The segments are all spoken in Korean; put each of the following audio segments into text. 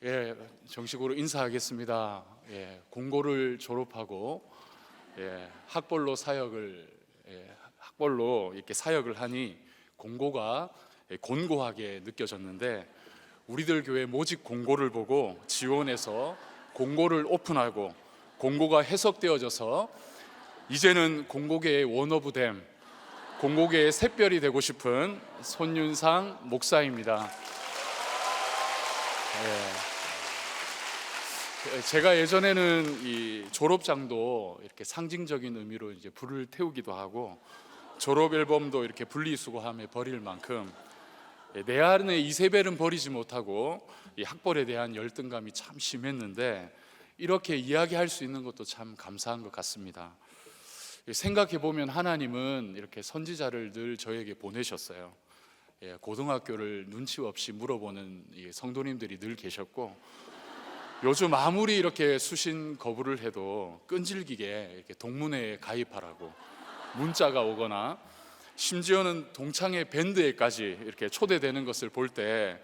예, 정식으로 인사하겠습니다. 공고를 졸업하고 학벌로 이렇게 사역을 하니 공고가 곤고하게 느껴졌는데, 우리들 교회 모집 공고를 보고 지원해서 공고를 오픈하고 공고가 해석되어져서 이제는 공고계의 원오브댐, 공고계의 샛별이 되고 싶은 손윤상 목사입니다. 제가 예전에는 이 졸업장도 이렇게 상징적인 의미로 이제 불을 태우기도 하고, 졸업 앨범도 이렇게 분리수거함에 버릴 만큼 내 안에 이세벨은 버리지 못하고 이 학벌에 대한 열등감이 참 심했는데, 이렇게 이야기할 수 있는 것도 참 감사한 것 같습니다. 생각해 보면 하나님은 이렇게 선지자를 늘 저에게 보내셨어요. 고등학교를 눈치 없이 물어보는 성도님들이 늘 계셨고, 요즘 아무리 이렇게 수신 거부를 해도 끈질기게 이렇게 동문회에 가입하라고 문자가 오거나, 심지어는 동창회 밴드에까지 이렇게 초대되는 것을 볼 때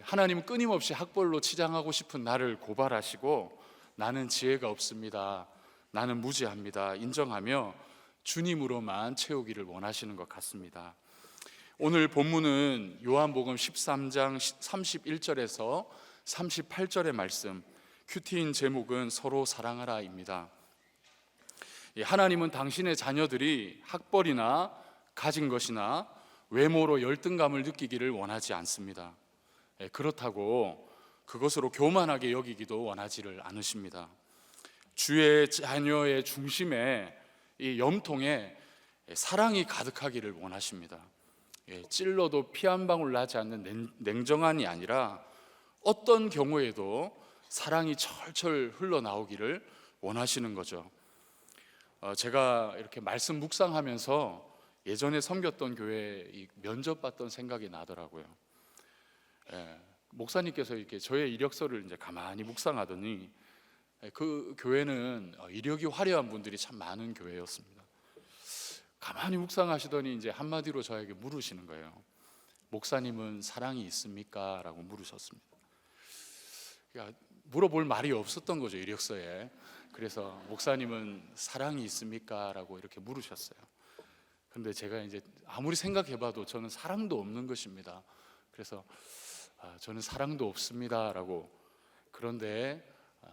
하나님은 끊임없이 학벌로 치장하고 싶은 나를 고발하시고, 나는 지혜가 없습니다, 나는 무지합니다 인정하며 주님으로만 채우기를 원하시는 것 같습니다. 오늘 본문은 요한복음 13장 31절에서 38절의 말씀, 큐티인 제목은 서로 사랑하라입니다. 하나님은 당신의 자녀들이 학벌이나 가진 것이나 외모로 열등감을 느끼기를 원하지 않습니다. 그렇다고 그것으로 교만하게 여기기도 원하지를 않으십니다. 주의 자녀의 중심에, 이 염통에 사랑이 가득하기를 원하십니다. 찔러도 피 한 방울 나지 않는 냉정함이 아니라 어떤 경우에도 사랑이 철철 흘러나오기를 원하시는 거죠. 제가 이렇게 말씀 묵상하면서 예전에 섬겼던 교회에 면접받던 생각이 나더라고요. 목사님께서 이렇게 저의 이력서를 이제 가만히 묵상하더니 그 교회는 이력이 화려한 분들이 참 많은 교회였습니다. 가만히 묵상하시더니 이제 한마디로 저에게 물으시는 거예요. 목사님은 사랑이 있습니까? 라고 물으셨습니다. 그러니까 물어볼 말이 없었던 거죠, 이력서에. 그래서 목사님은 사랑이 있습니까? 라고 이렇게 물으셨어요. 근데 제가 이제 아무리 생각해봐도 저는 사랑도 없는 것입니다. 그래서 저는 사랑도 없습니다 라고, 그런데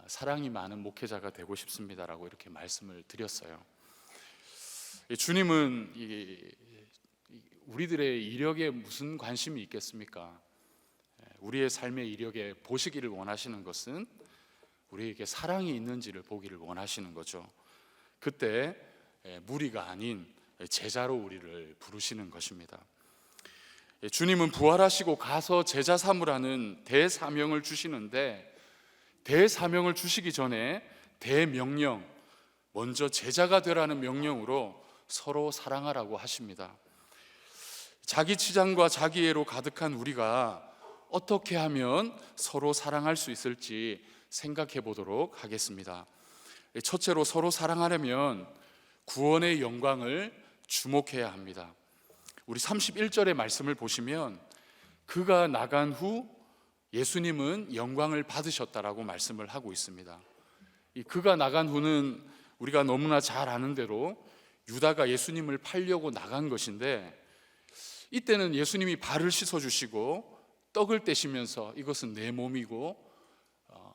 사랑이 많은 목회자가 되고 싶습니다 라고 이렇게 말씀을 드렸어요. 주님은 우리들의 이력에 무슨 관심이 있겠습니까? 우리의 삶의 이력에 보시기를 원하시는 것은 우리에게 사랑이 있는지를 보기를 원하시는 거죠. 그때 무리가 아닌 제자로 우리를 부르시는 것입니다. 주님은 부활하시고 가서 제자 삼으라는 대사명을 주시는데, 대사명을 주시기 전에 대명령, 먼저 제자가 되라는 명령으로 서로 사랑하라고 하십니다. 자기 치장과 자기애로 가득한 우리가 어떻게 하면 서로 사랑할 수 있을지 생각해 보도록 하겠습니다. 첫째로, 서로 사랑하려면 구원의 영광을 주목해야 합니다. 우리 31절의 말씀을 보시면, 그가 나간 후 예수님은 영광을 받으셨다라고 말씀을 하고 있습니다. 이 그가 나간 후는 우리가 너무나 잘 아는 대로 유다가 예수님을 팔려고 나간 것인데, 이때는 예수님이 발을 씻어주시고 떡을 떼시면서 이것은 내 몸이고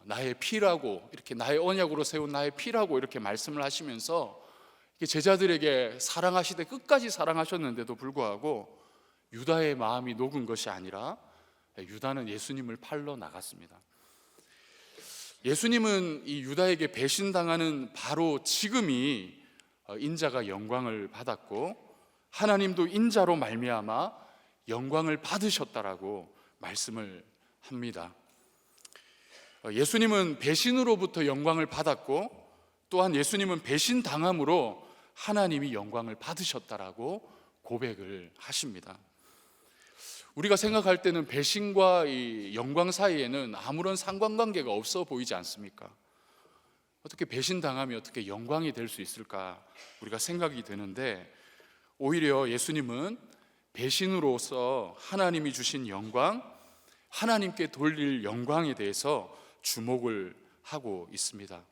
나의 피라고, 이렇게 나의 언약으로 세운 나의 피라고 이렇게 말씀을 하시면서 제자들에게 사랑하시되 끝까지 사랑하셨는데도 불구하고 유다의 마음이 녹은 것이 아니라 유다는 예수님을 팔러 나갔습니다. 예수님은 이 유다에게 배신당하는 바로 지금이 인자가 영광을 받았고, 하나님도 인자로 말미암아 영광을 받으셨다라고 말씀을 합니다. 예수님은 배신으로부터 영광을 받았고, 또한 예수님은 배신당함으로 하나님이 영광을 받으셨다라고 고백을 하십니다. 우리가 생각할 때는 배신과 이 영광 사이에는 아무런 상관관계가 없어 보이지 않습니까? 어떻게 배신당하면 어떻게 영광이 될 수 있을까 우리가 생각이 되는데, 오히려 예수님은 배신으로서 하나님이 주신 영광, 하나님께 돌릴 영광에 대해서 주목을 하고 있습니다.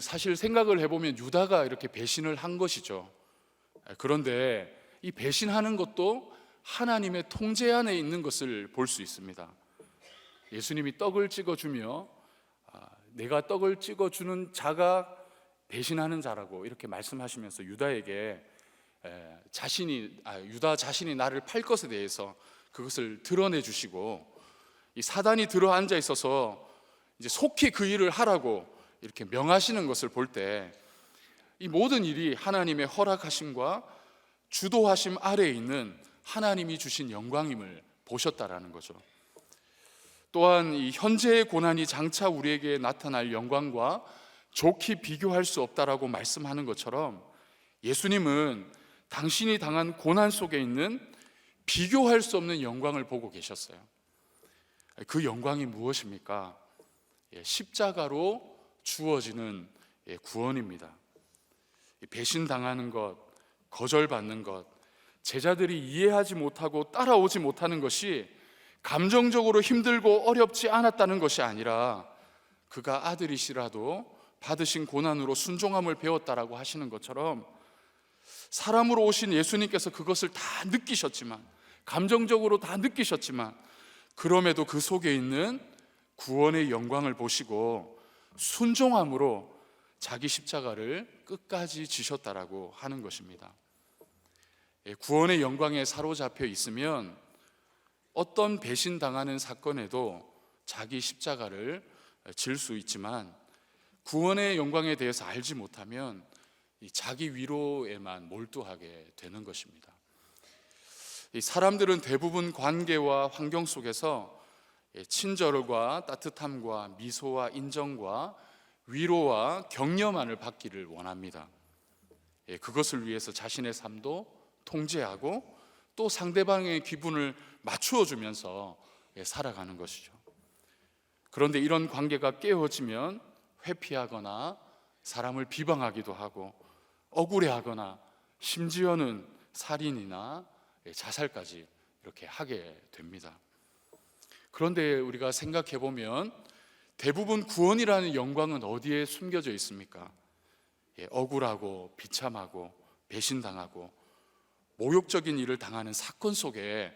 사실 생각을 해보면 유다가 이렇게 배신을 한 것이죠. 그런데 이 배신하는 것도 하나님의 통제 안에 있는 것을 볼 수 있습니다. 예수님이 떡을 찍어주며 내가 떡을 찍어주는 자가 배신하는 자라고 이렇게 말씀하시면서 유다에게 유다 자신이 나를 팔 것에 대해서 그것을 드러내 주시고, 이 사단이 들어 앉아 있어서 이제 속히 그 일을 하라고 이렇게 명하시는 것을 볼 때 이 모든 일이 하나님의 허락하심과 주도하심 아래에 있는 하나님이 주신 영광임을 보셨다라는 거죠. 또한 이 현재의 고난이 장차 우리에게 나타날 영광과 좋게 비교할 수 없다라고 말씀하는 것처럼 예수님은 당신이 당한 고난 속에 있는 비교할 수 없는 영광을 보고 계셨어요. 그 영광이 무엇입니까? 십자가로 주어지는 구원입니다. 배신당하는 것, 거절받는 것, 제자들이 이해하지 못하고 따라오지 못하는 것이 감정적으로 힘들고 어렵지 않았다는 것이 아니라 그가 아들이시라도 받으신 고난으로 순종함을 배웠다라고 하시는 것처럼 사람으로 오신 예수님께서 그것을 다 느끼셨지만, 감정적으로 다 느끼셨지만, 그럼에도 그 속에 있는 구원의 영광을 보시고 순종함으로 자기 십자가를 끝까지 지셨다라고 하는 것입니다. 구원의 영광에 사로잡혀 있으면 어떤 배신당하는 사건에도 자기 십자가를 질 수 있지만, 구원의 영광에 대해서 알지 못하면 자기 위로에만 몰두하게 되는 것입니다. 이 사람들은 대부분 관계와 환경 속에서 친절과 따뜻함과 미소와 인정과 위로와 격려만을 받기를 원합니다. 그것을 위해서 자신의 삶도 통제하고 또 상대방의 기분을 맞추어 주면서 살아가는 것이죠. 그런데 이런 관계가 깨어지면 회피하거나 사람을 비방하기도 하고 억울해하거나 심지어는 살인이나 자살까지 이렇게 하게 됩니다. 그런데 우리가 생각해 보면 대부분 구원이라는 영광은 어디에 숨겨져 있습니까? 억울하고 비참하고 배신당하고 모욕적인 일을 당하는 사건 속에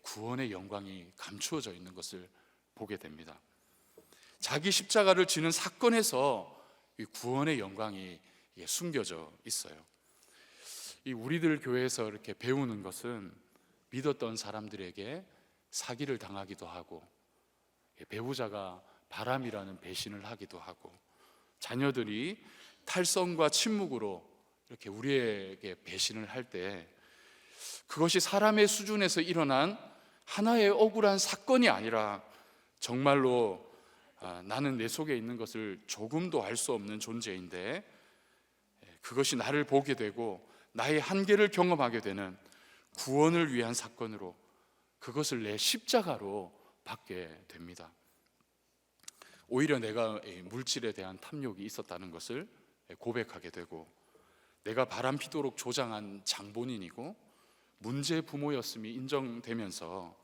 구원의 영광이 감추어져 있는 것을 보게 됩니다. 자기 십자가를 지는 사건에서 이 구원의 영광이 숨겨져 있어요. 이 우리들 교회에서 이렇게 배우는 것은 믿었던 사람들에게 사기를 당하기도 하고, 배우자가 바람이라는 배신을 하기도 하고, 자녀들이 탈선과 침묵으로 이렇게 우리에게 배신을 할 때 그것이 사람의 수준에서 일어난 하나의 억울한 사건이 아니라 정말로 나는 내 속에 있는 것을 조금도 알 수 없는 존재인데 그것이 나를 보게 되고 나의 한계를 경험하게 되는 구원을 위한 사건으로, 그것을 내 십자가로 받게 됩니다. 오히려 내가 물질에 대한 탐욕이 있었다는 것을 고백하게 되고, 내가 바람피도록 조장한 장본인이고 문제 부모였음이 인정되면서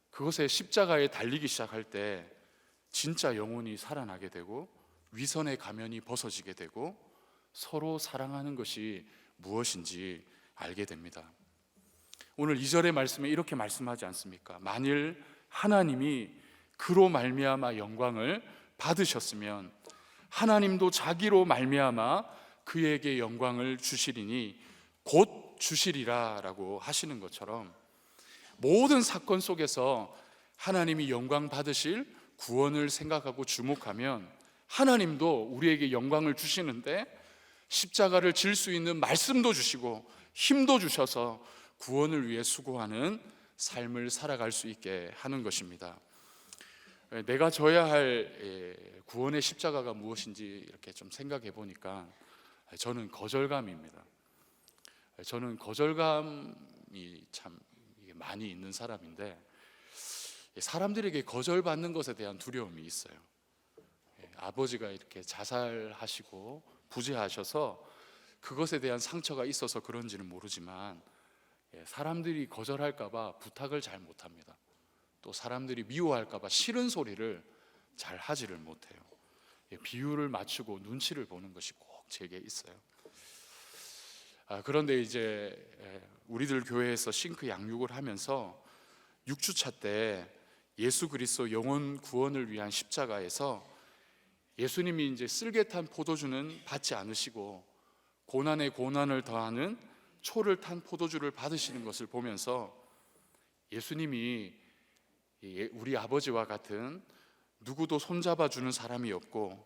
그것에 십자가에 달리기 시작할 때 진짜 영혼이 살아나게 되고 위선의 가면이 벗어지게 되고 서로 사랑하는 것이 무엇인지 알게 됩니다. 오늘 2절의 말씀에 이렇게 말씀하지 않습니까? 만일 하나님이 그로 말미암아 영광을 받으셨으면 하나님도 자기로 말미암아 그에게 영광을 주시리니 곧 주시리라 라고 하시는 것처럼, 모든 사건 속에서 하나님이 영광 받으실 구원을 생각하고 주목하면 하나님도 우리에게 영광을 주시는데 십자가를 질 수 있는 말씀도 주시고 힘도 주셔서 구원을 위해 수고하는 삶을 살아갈 수 있게 하는 것입니다. 내가 져야 할 구원의 십자가가 무엇인지 이렇게 좀 생각해 보니까 저는 거절감입니다. 저는 거절감이 참 많이 있는 사람인데, 사람들에게 거절받는 것에 대한 두려움이 있어요. 아버지가 이렇게 자살하시고 부재하셔서 그것에 대한 상처가 있어서 그런지는 모르지만 사람들이 거절할까 봐 부탁을 잘 못합니다. 또 사람들이 미워할까 봐 싫은 소리를 잘 하지를 못해요. 비율을 맞추고 눈치를 보는 것이 꼭 제게 있어요. 그런데 이제 우리들 교회에서 싱크 양육을 하면서 6주차 때 예수 그리스도 영혼 구원을 위한 십자가에서 예수님이 이제 쓸개 탄 포도주는 받지 않으시고 고난에 고난을 더하는 초를 탄 포도주를 받으시는 것을 보면서 예수님이 우리 아버지와 같은 누구도 손잡아 주는 사람이 없고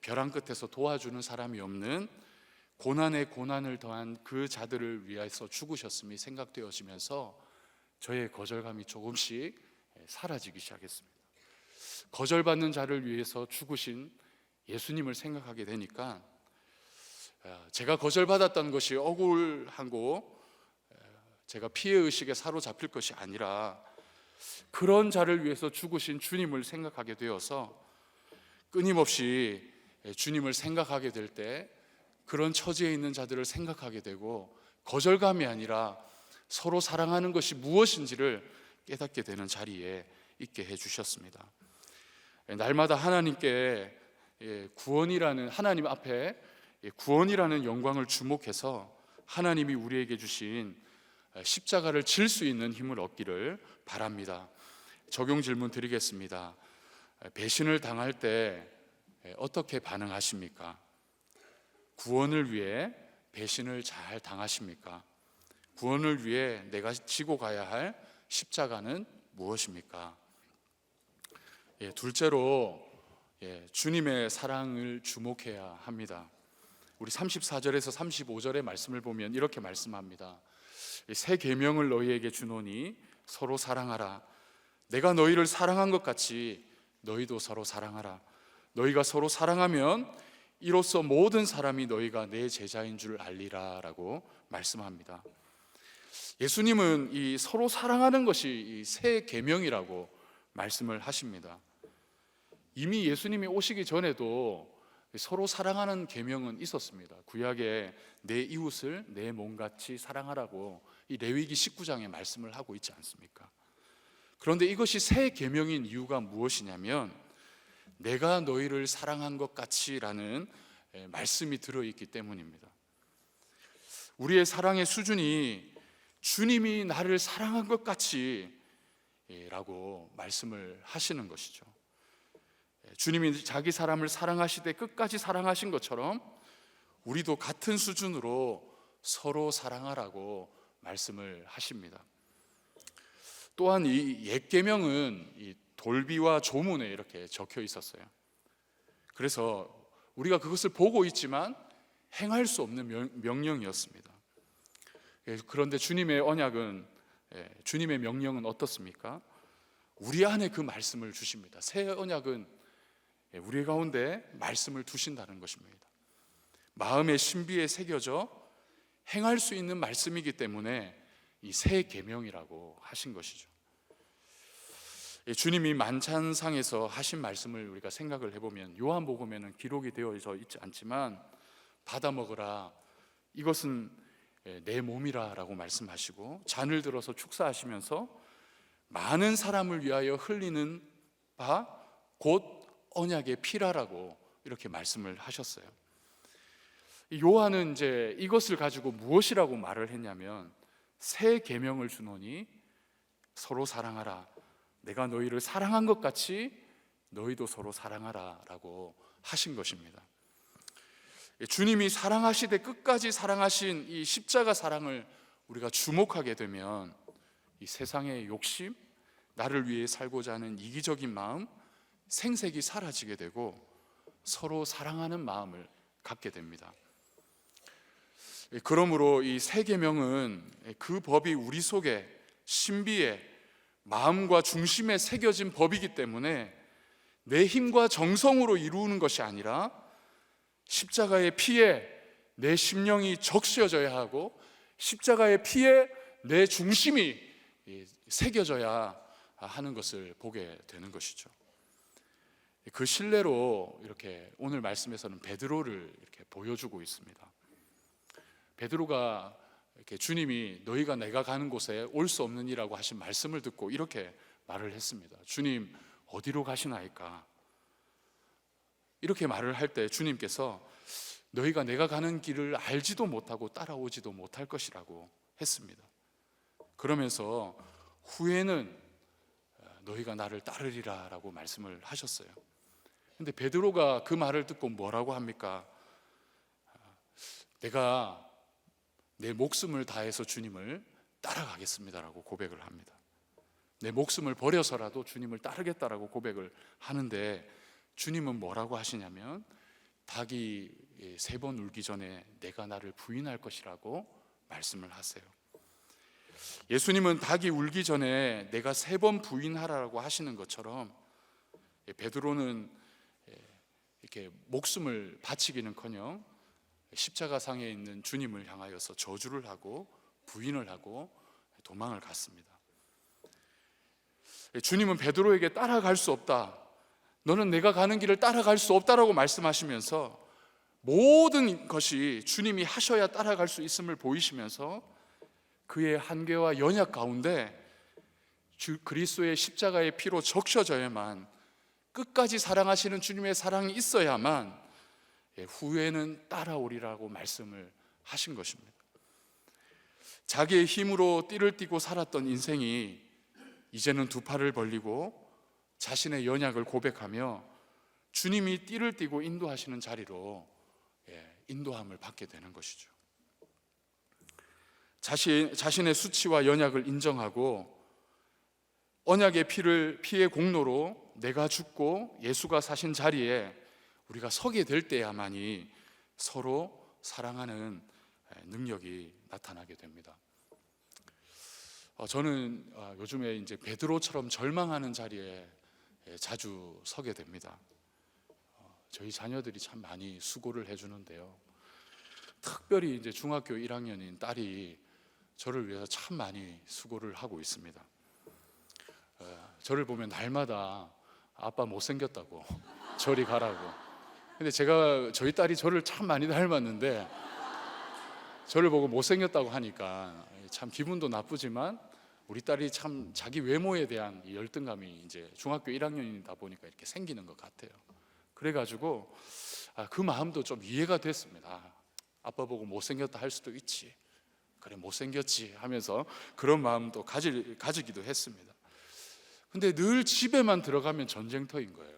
벼랑 끝에서 도와주는 사람이 없는 고난에 고난을 더한 그 자들을 위해서 죽으셨음이 생각되어지면서 저의 거절감이 조금씩 사라지기 시작했습니다. 거절받는 자를 위해서 죽으신 예수님을 생각하게 되니까 제가 거절받았던 것이 억울하고 제가 피해의식에 사로잡힐 것이 아니라 그런 자를 위해서 죽으신 주님을 생각하게 되어서 끊임없이 주님을 생각하게 될 때 그런 처지에 있는 자들을 생각하게 되고 거절감이 아니라 서로 사랑하는 것이 무엇인지를 깨닫게 되는 자리에 있게 해주셨습니다. 날마다 하나님께 구원이라는, 하나님 앞에 구원이라는 영광을 주목해서 하나님이 우리에게 주신 십자가를 질 수 있는 힘을 얻기를 바랍니다. 적용 질문 드리겠습니다. 배신을 당할 때 어떻게 반응하십니까? 구원을 위해 배신을 잘 당하십니까? 구원을 위해 내가 지고 가야 할 십자가는 무엇입니까? 둘째로 주님의 사랑을 주목해야 합니다. 우리 34절에서 35절의 말씀을 보면 이렇게 말씀합니다. 새 계명을 너희에게 주노니 서로 사랑하라. 내가 너희를 사랑한 것 같이 너희도 서로 사랑하라. 너희가 서로 사랑하면 이로써 모든 사람이 너희가 내 제자인 줄 알리라 라고 말씀합니다. 예수님은 이 서로 사랑하는 것이 이 새 계명이라고 말씀을 하십니다. 이미 예수님이 오시기 전에도 서로 사랑하는 계명은 있었습니다. 구약에 내 이웃을 내 몸같이 사랑하라고 이 레위기 19장에 말씀을 하고 있지 않습니까? 그런데 이것이 새 계명인 이유가 무엇이냐면 내가 너희를 사랑한 것 같이라는 말씀이 들어있기 때문입니다. 우리의 사랑의 수준이 주님이 나를 사랑한 것 같이 라고 말씀을 하시는 것이죠. 주님이 자기 사람을 사랑하시되 끝까지 사랑하신 것처럼 우리도 같은 수준으로 서로 사랑하라고 말씀을 하십니다. 또한 이 옛 계명은 이 돌비와 조문에 이렇게 적혀 있었어요. 그래서 우리가 그것을 보고 있지만 행할 수 없는 명령이었습니다. 그런데 주님의 언약은, 주님의 명령은 어떻습니까? 우리 안에 그 말씀을 주십니다. 새 언약은 우리 가운데 말씀을 두신다는 것입니다. 마음의 신비에 새겨져 행할 수 있는 말씀이기 때문에 이 새 계명이라고 하신 것이죠. 주님이 만찬상에서 하신 말씀을 우리가 생각을 해보면 요한복음에는 기록이 되어져 있지 않지만 받아 먹으라, 이것은 내 몸이라 라고 말씀하시고 잔을 들어서 축사하시면서 많은 사람을 위하여 흘리는 바 곧 언약의 피라라고 이렇게 말씀을 하셨어요. 요한은 이제 이것을 가지고 무엇이라고 말을 했냐면 새 계명을 주노니 서로 사랑하라. 내가 너희를 사랑한 것 같이 너희도 서로 사랑하라 라고 하신 것입니다. 주님이 사랑하시되 끝까지 사랑하신 이 십자가 사랑을 우리가 주목하게 되면 이 세상의 욕심, 나를 위해 살고자 하는 이기적인 마음, 생색이 사라지게 되고 서로 사랑하는 마음을 갖게 됩니다. 그러므로 이 새 계명은 그 법이 우리 속에 신비에 마음과 중심에 새겨진 법이기 때문에 내 힘과 정성으로 이루는 것이 아니라 십자가의 피에 내 심령이 적셔져야 하고 십자가의 피에 내 중심이 새겨져야 하는 것을 보게 되는 것이죠. 그 신뢰로 이렇게 오늘 말씀에서는 베드로를 이렇게 보여주고 있습니다. 베드로가 이렇게 주님이 너희가 내가 가는 곳에 올 수 없느니라고 하신 말씀을 듣고 이렇게 말을 했습니다. 주님, 어디로 가시나이까? 이렇게 말을 할 때 주님께서 너희가 내가 가는 길을 알지도 못하고 따라오지도 못할 것이라고 했습니다. 그러면서 후에는 너희가 나를 따르리라 라고 말씀을 하셨어요. 근데 베드로가 그 말을 듣고 뭐라고 합니까? 내가 내 목숨을 다해서 주님을 따라가겠습니다라고 고백을 합니다. 내 목숨을 버려서라도 주님을 따르겠다라고 고백을 하는데, 주님은 뭐라고 하시냐면 닭이 3번 울기 전에 내가 나를 부인할 것이라고 말씀을 하세요. 예수님은 닭이 울기 전에 내가 3번 부인하라고 하시는 것처럼 베드로는 이렇게 목숨을 바치기는커녕 십자가상에 있는 주님을 향하여서 저주를 하고 부인을 하고 도망을 갔습니다. 주님은 베드로에게 따라갈 수 없다, 너는 내가 가는 길을 따라갈 수 없다라고 말씀하시면서 모든 것이 주님이 하셔야 따라갈 수 있음을 보이시면서 그의 한계와 연약 가운데 그리스도의 십자가의 피로 적셔져야만, 끝까지 사랑하시는 주님의 사랑이 있어야만 후에는 따라오리라고 말씀을 하신 것입니다. 자기의 힘으로 띠를 띠고 살았던 인생이 이제는 2팔을 벌리고 자신의 연약을 고백하며 주님이 띠를 띠고 인도하시는 자리로 인도함을 받게 되는 것이죠. 자신의 수치와 연약을 인정하고 언약의 피의 공로로 내가 죽고 예수가 사신 자리에 우리가 서게 될 때야만이 서로 사랑하는 능력이 나타나게 됩니다. 저는 요즘에 이제 베드로처럼 절망하는 자리에 자주 서게 됩니다. 저희 자녀들이 참 많이 수고를 해주는데요. 특별히 이제 중학교 1학년인 딸이 저를 위해서 참 많이 수고를 하고 있습니다. 저를 보면 날마다 아빠 못생겼다고 저리 가라고. 근데 저희 딸이 저를 참 많이 닮았는데 저를 보고 못생겼다고 하니까 참 기분도 나쁘지만 우리 딸이 참 자기 외모에 대한 이 열등감이 이제 중학교 1학년이다 보니까 이렇게 생기는 것 같아요. 그래가지고 그 마음도 좀 이해가 됐습니다. 아빠 보고 못생겼다 할 수도 있지, 그래 못생겼지 하면서 그런 마음도 가지기도 했습니다. 근데 늘 집에만 들어가면 전쟁터인 거예요.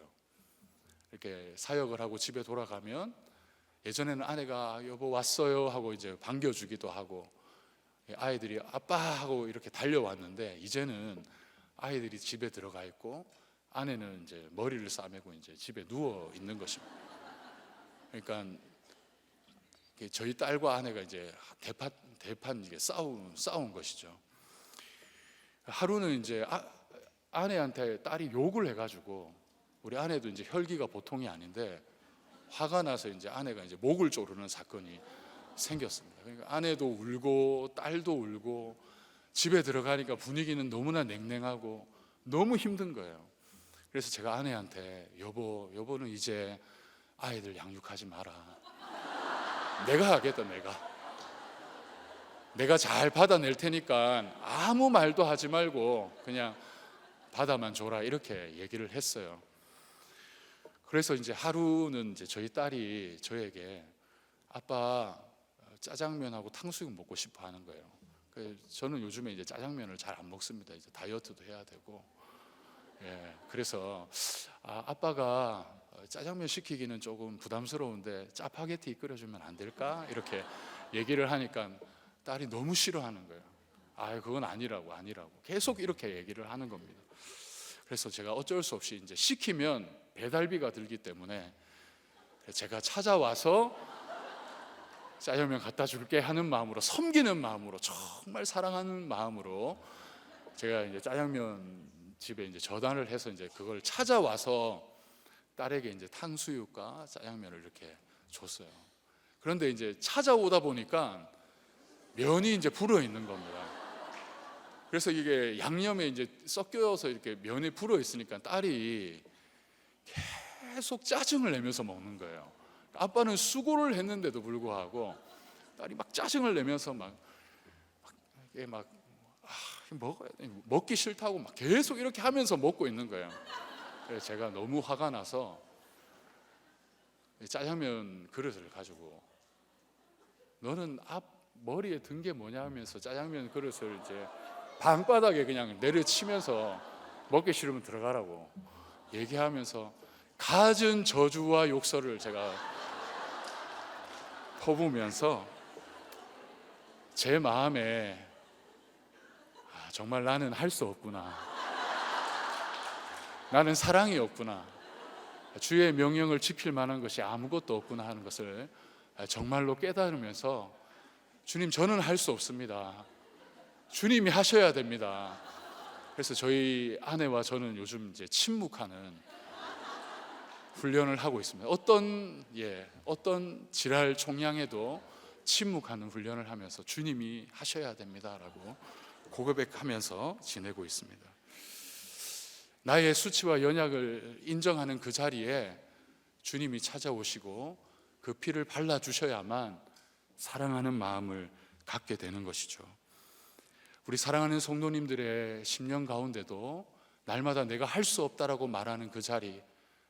이렇게 사역을 하고 집에 돌아가면 예전에는 아내가 여보 왔어요 하고 이제 반겨주기도 하고 아이들이 아빠 하고 이렇게 달려왔는데, 이제는 아이들이 집에 들어가 있고 아내는 이제 머리를 싸매고 이제 집에 누워 있는 것입니다. 그러니까 저희 딸과 아내가 이제 대판 이게 싸운 것이죠. 하루는 이제 아내한테 딸이 욕을 해가지고, 우리 아내도 이제 혈기가 보통이 아닌데 화가 나서 이제 아내가 이제 목을 조르는 사건이 생겼습니다. 그러니까 아내도 울고 딸도 울고 집에 들어가니까 분위기는 너무나 냉랭하고 너무 힘든 거예요. 그래서 제가 아내한테 여보는 이제 아이들 양육하지 마라. 내가 하겠다. 내가 잘 받아낼 테니까 아무 말도 하지 말고 그냥 받아만 줘라, 이렇게 얘기를 했어요. 그래서 이제 하루는 이제 저희 딸이 저에게 아빠 짜장면하고 탕수육 먹고 싶어 하는 거예요. 저는 요즘에 이제 짜장면을 잘 안 먹습니다. 이제 다이어트도 해야 되고. 그래서 아빠가 짜장면 시키기는 조금 부담스러운데 짜파게티 끓여주면 안 될까? 이렇게 얘기를 하니까 딸이 너무 싫어하는 거예요. 그건 아니라고 계속 이렇게 얘기를 하는 겁니다. 그래서 제가 어쩔 수 없이 이제 시키면 배달비가 들기 때문에 제가 찾아와서 짜장면 갖다 줄게 하는 마음으로, 섬기는 마음으로, 정말 사랑하는 마음으로 제가 이제 짜장면 집에 이제 저단을 해서 이제 그걸 찾아와서 딸에게 이제 탕수육과 짜장면을 이렇게 줬어요. 그런데 이제 찾아오다 보니까 면이 이제 불어 있는 겁니다. 그래서 이게 양념에 이제 섞여서 이렇게 면이 불어 있으니까 딸이 계속 짜증을 내면서 먹는 거예요. 아빠는 수고를 했는데도 불구하고 딸이 막 짜증을 내면서 막 막 먹기 싫다고 막 계속 이렇게 하면서 먹고 있는 거예요. 그래서 제가 너무 화가 나서 짜장면 그릇을 가지고 너는 앞 머리에 든 게 뭐냐 하면서 짜장면 그릇을 이제 방바닥에 그냥 내려치면서 먹기 싫으면 들어가라고 얘기하면서 갖은 저주와 욕설을 제가 퍼부으면서 제 마음에 정말 나는 할 수 없구나, 나는 사랑이 없구나, 주의 명령을 지킬 만한 것이 아무것도 없구나 하는 것을 정말로 깨달으면서 주님, 저는 할 수 없습니다. 주님이 하셔야 됩니다. 그래서 저희 아내와 저는 요즘 이제 침묵하는 훈련을 하고 있습니다. 어떤 지랄 총량에도 침묵하는 훈련을 하면서 주님이 하셔야 됩니다라고 고백하면서 지내고 있습니다. 나의 수치와 연약을 인정하는 그 자리에 주님이 찾아오시고 그 피를 발라주셔야만 사랑하는 마음을 갖게 되는 것이죠. 우리 사랑하는 성도님들의 심령 가운데도 날마다 내가 할 수 없다라고 말하는 그 자리,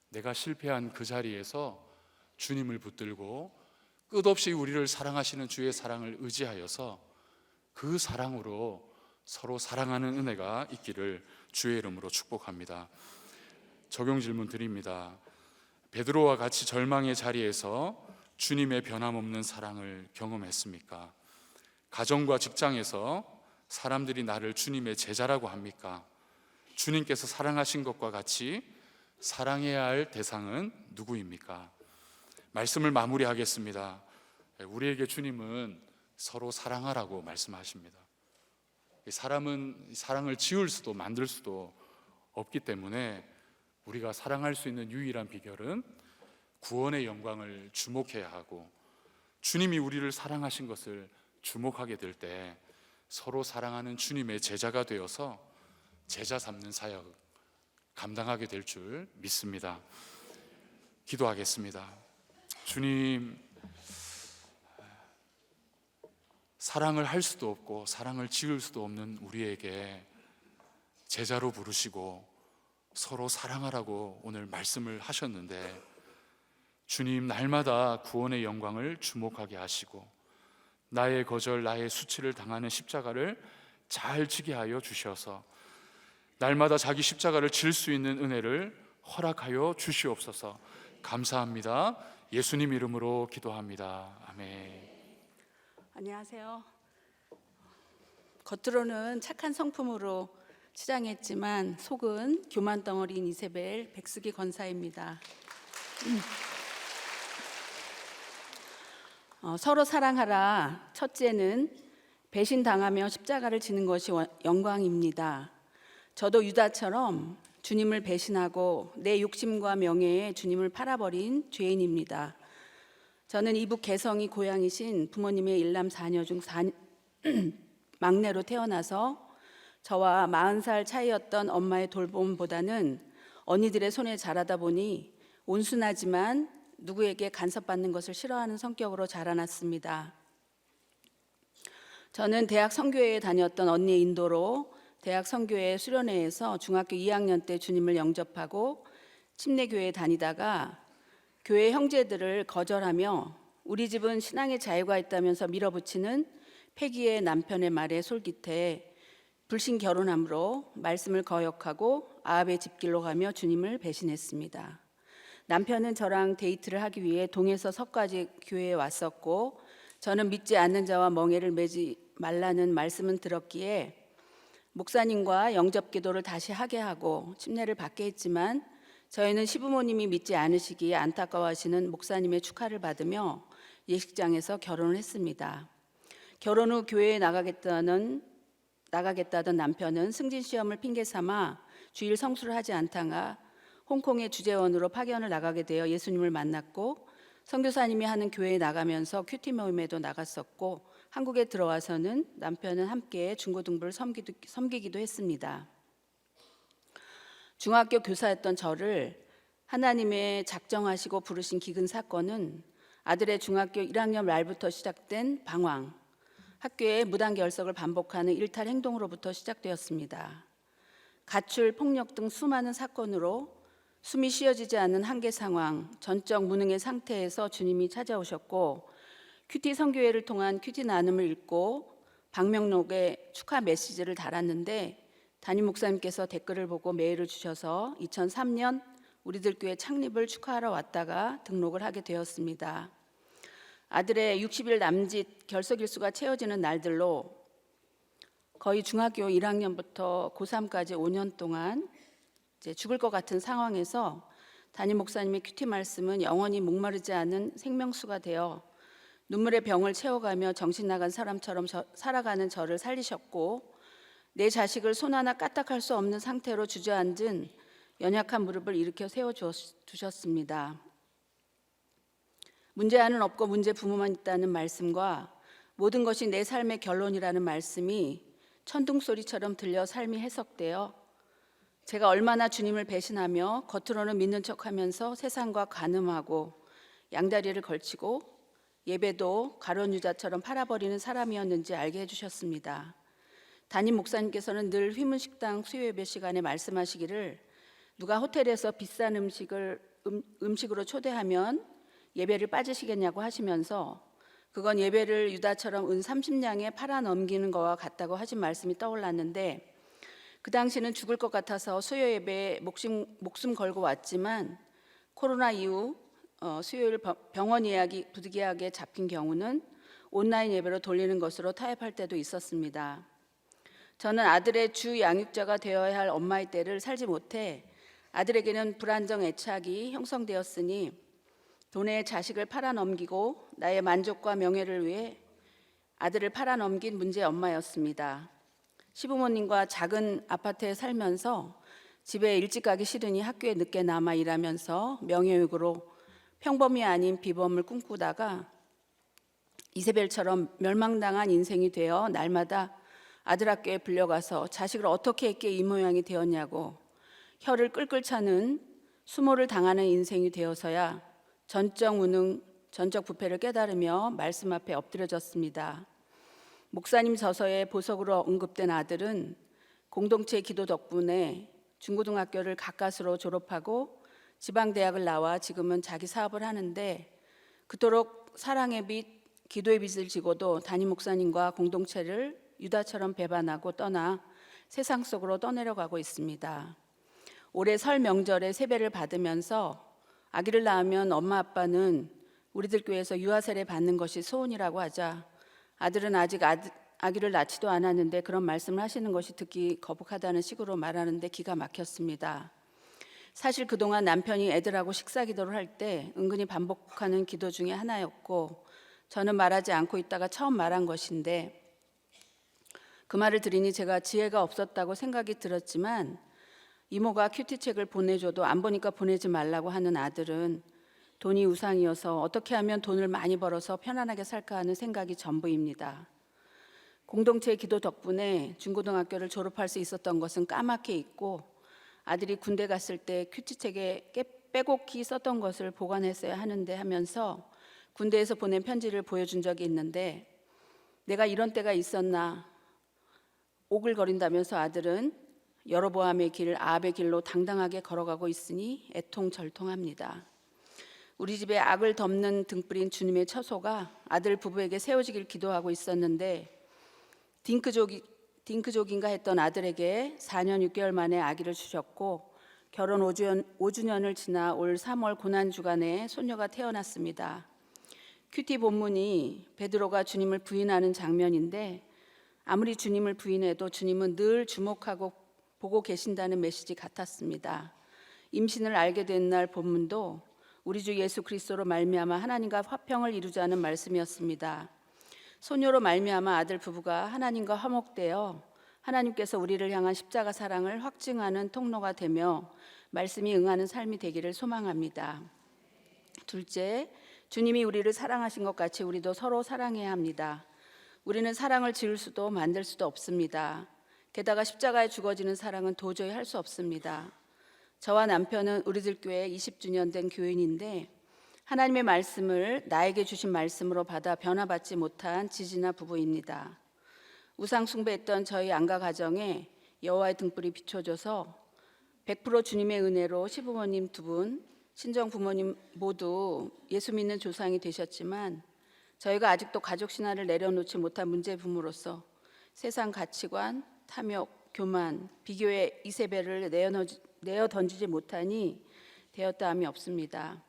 내가 실패한 그 자리에서 주님을 붙들고 끝없이 우리를 사랑하시는 주의 사랑을 의지하여서 그 사랑으로 서로 사랑하는 은혜가 있기를 주의 이름으로 축복합니다. 적용 질문 드립니다. 베드로와 같이 절망의 자리에서 주님의 변함없는 사랑을 경험했습니까? 가정과 직장에서 사람들이 나를 주님의 제자라고 합니까? 주님께서 사랑하신 것과 같이 사랑해야 할 대상은 누구입니까? 말씀을 마무리하겠습니다. 우리에게 주님은 서로 사랑하라고 말씀하십니다. 사람은 사랑을 지을 수도 만들 수도 없기 때문에 우리가 사랑할 수 있는 유일한 비결은 구원의 영광을 주목해야 하고, 주님이 우리를 사랑하신 것을 주목하게 될 때 서로 사랑하는 주님의 제자가 되어서 제자 삼는 사역 감당하게 될 줄 믿습니다. 기도하겠습니다. 주님, 사랑을 할 수도 없고 사랑을 지을 수도 없는 우리에게 제자로 부르시고 서로 사랑하라고 오늘 말씀을 하셨는데, 주님, 날마다 구원의 영광을 주목하게 하시고 나의 거절, 나의 수치를 당하는 십자가를 잘 지게 하여 주셔서 날마다 자기 십자가를 질 수 있는 은혜를 허락하여 주시옵소서. 감사합니다. 예수님 이름으로 기도합니다. 아멘. 안녕하세요. 겉으로는 착한 성품으로 치장했지만 속은 교만 덩어리인 이세벨 백수기 권사입니다. 서로 사랑하라. 첫째는 배신당하며 십자가를 지는 것이 영광입니다. 저도 유다처럼 주님을 배신하고 내 욕심과 명예에 주님을 팔아버린 죄인입니다. 저는 이북 개성이 고향이신 부모님의 일남 4녀 중 막내로 태어나서 저와 40살 차이였던 엄마의 돌봄보다는 언니들의 손에 자라다 보니 온순하지만 누구에게 간섭받는 것을 싫어하는 성격으로 자라났습니다. 저는 대학 선교회에 다녔던 언니의 인도로 대학 선교회 수련회에서 중학교 2학년 때 주님을 영접하고 침례교회에 다니다가 교회 형제들을 거절하며 우리 집은 신앙의 자유가 있다면서 밀어붙이는 패기의 남편의 말에 솔깃해 불신 결혼함으로 말씀을 거역하고 아합의 집길로 가며 주님을 배신했습니다. 남편은 저랑 데이트를 하기 위해 동에서 서까지 교회에 왔었고, 저는 믿지 않는 자와 멍에를 매지 말라는 말씀은 들었기에 목사님과 영접 기도를 다시 하게 하고 침례를 받게 했지만, 저희는 시부모님이 믿지 않으시기에 안타까워하시는 목사님의 축하를 받으며 예식장에서 결혼을 했습니다. 결혼 후 교회에 나가겠다던 남편은 승진 시험을 핑계 삼아 주일 성수를 하지 않다가 홍콩의 주재원으로 파견을 나가게 되어 예수님을 만났고, 선교사님이 하는 교회에 나가면서 큐티 모임에도 나갔었고, 한국에 들어와서는 남편은 함께 중고등부를 섬기기도 했습니다. 중학교 교사였던 저를 하나님의 작정하시고 부르신 기근 사건은 아들의 중학교 1학년 말부터 시작된 방황, 학교의 무단 결석을 반복하는 일탈 행동으로부터 시작되었습니다. 가출, 폭력 등 수많은 사건으로 숨이 쉬어지지 않는 한계 상황, 전적 무능의 상태에서 주님이 찾아오셨고 큐티 선교회를 통한 큐티 나눔을 읽고 방명록에 축하 메시지를 달았는데 담임 목사님께서 댓글을 보고 메일을 주셔서 2003년 우리들 교회 창립을 축하하러 왔다가 등록을 하게 되었습니다. 아들의 60일 남짓 결석 일수가 채워지는 날들로 거의 중학교 1학년부터 고3까지 5년 동안 이제 죽을 것 같은 상황에서 담임 목사님의 큐티 말씀은 영원히 목마르지 않은 생명수가 되어 눈물의 병을 채워가며 정신 나간 사람처럼 살아가는 저를 살리셨고 내 자식을 손 하나 까딱할 수 없는 상태로 주저앉은 연약한 무릎을 일으켜 세워주셨습니다. 문제아는 없고 문제 부모만 있다는 말씀과 모든 것이 내 삶의 결론이라는 말씀이 천둥소리처럼 들려 삶이 해석되어 제가 얼마나 주님을 배신하며 겉으로는 믿는 척하면서 세상과 간음하고 양다리를 걸치고 예배도 가론유다처럼 팔아버리는 사람이었는지 알게 해주셨습니다. 담임 목사님께서는 늘 휘문식당 수요예배 시간에 말씀하시기를 누가 호텔에서 비싼 음식으로 초대하면 예배를 빠지시겠냐고 하시면서 그건 예배를 유다처럼 은 30냥에 팔아 넘기는 것과 같다고 하신 말씀이 떠올랐는데 그 당시는 죽을 것 같아서 수요예배에 목숨 걸고 왔지만 코로나 이후 수요일 병원 예약이 부득이하게 잡힌 경우는 온라인 예배로 돌리는 것으로 타협할 때도 있었습니다. 저는 아들의 주 양육자가 되어야 할 엄마의 때를 살지 못해 아들에게는 불안정 애착이 형성되었으니 돈에 자식을 팔아넘기고 나의 만족과 명예를 위해 아들을 팔아넘긴 문제의 엄마였습니다. 시부모님과 작은 아파트에 살면서 집에 일찍 가기 싫으니 학교에 늦게 남아 일하면서 명예욕으로 평범이 아닌 비범을 꿈꾸다가 이세벨처럼 멸망당한 인생이 되어 날마다 아들 학교에 불려가서 자식을 어떻게 했기에 이 모양이 되었냐고 혀를 끌끌 차는 수모를 당하는 인생이 되어서야 전적 무능, 전적 부패를 깨달으며 말씀 앞에 엎드려졌습니다. 목사님 저서에 보석으로 언급된 아들은 공동체 기도 덕분에 중고등학교를 가까스로 졸업하고 지방대학을 나와 지금은 자기 사업을 하는데 그토록 사랑의 빛, 기도의 빛을 지고도 담임 목사님과 공동체를 유다처럼 배반하고 떠나 세상 속으로 떠내려가고 있습니다. 올해 설 명절에 세배를 받으면서 아기를 낳으면 엄마 아빠는 우리들 교회에서 유아 세례 받는 것이 소원이라고 하자 아들은 아직 아기를 낳지도 않았는데 그런 말씀을 하시는 것이 듣기 거북하다는 식으로 말하는데 기가 막혔습니다. 사실 그동안 남편이 애들하고 식사 기도를 할 때 은근히 반복하는 기도 중에 하나였고 저는 말하지 않고 있다가 처음 말한 것인데 그 말을 들으니 제가 지혜가 없었다고 생각이 들었지만 이모가 큐티책을 보내줘도 안 보니까 보내지 말라고 하는 아들은 돈이 우상이어서 어떻게 하면 돈을 많이 벌어서 편안하게 살까 하는 생각이 전부입니다. 공동체 기도 덕분에 중고등학교를 졸업할 수 있었던 것은 까맣게 잊고 아들이 군대 갔을 때 큐티책에 빼곡히 썼던 것을 보관했어야 하는데 하면서 군대에서 보낸 편지를 보여준 적이 있는데 내가 이런 때가 있었나 오글거린다면서 아들은 여로보암의 길, 아합의 길로 당당하게 걸어가고 있으니 애통절통합니다. 우리 집에 악을 덮는 등불인 주님의 처소가 아들 부부에게 세워지길 기도하고 있었는데 딩크족인가 했던 아들에게 4년 6개월 만에 아기를 주셨고 결혼 5주년을 지나 올 3월 고난주간에 소녀가 태어났습니다. 큐티 본문이 베드로가 주님을 부인하는 장면인데 아무리 주님을 부인해도 주님은 늘 주목하고 보고 계신다는 메시지 같았습니다. 임신을 알게 된 날 본문도 우리 주 예수 그리스도로 말미암아 하나님과 화평을 이루자는 말씀이었습니다. 소녀로 말미암아 아들 부부가 하나님과 화목되어 하나님께서 우리를 향한 십자가 사랑을 확증하는 통로가 되며 말씀이 응하는 삶이 되기를 소망합니다. 둘째, 주님이 우리를 사랑하신 것 같이 우리도 서로 사랑해야 합니다. 우리는 사랑을 지을 수도 만들 수도 없습니다. 게다가 십자가에 죽어지는 사랑은 도저히 할 수 없습니다. 저와 남편은 우리들 교회 20주년 된 교인인데 하나님의 말씀을 나에게 주신 말씀으로 받아 변화받지 못한 지지나 부부입니다. 우상 숭배했던 저희 안가 가정에 여호와의 등불이 비춰져서 100% 주님의 은혜로 시부모님 2분, 친정 부모님 모두 예수 믿는 조상이 되셨지만 저희가 아직도 가족 신화를 내려놓지 못한 문제 부모로서 세상 가치관, 탐욕, 교만, 비교의 이세배를 내어 던지지 못하니 되었다함이 없습니다.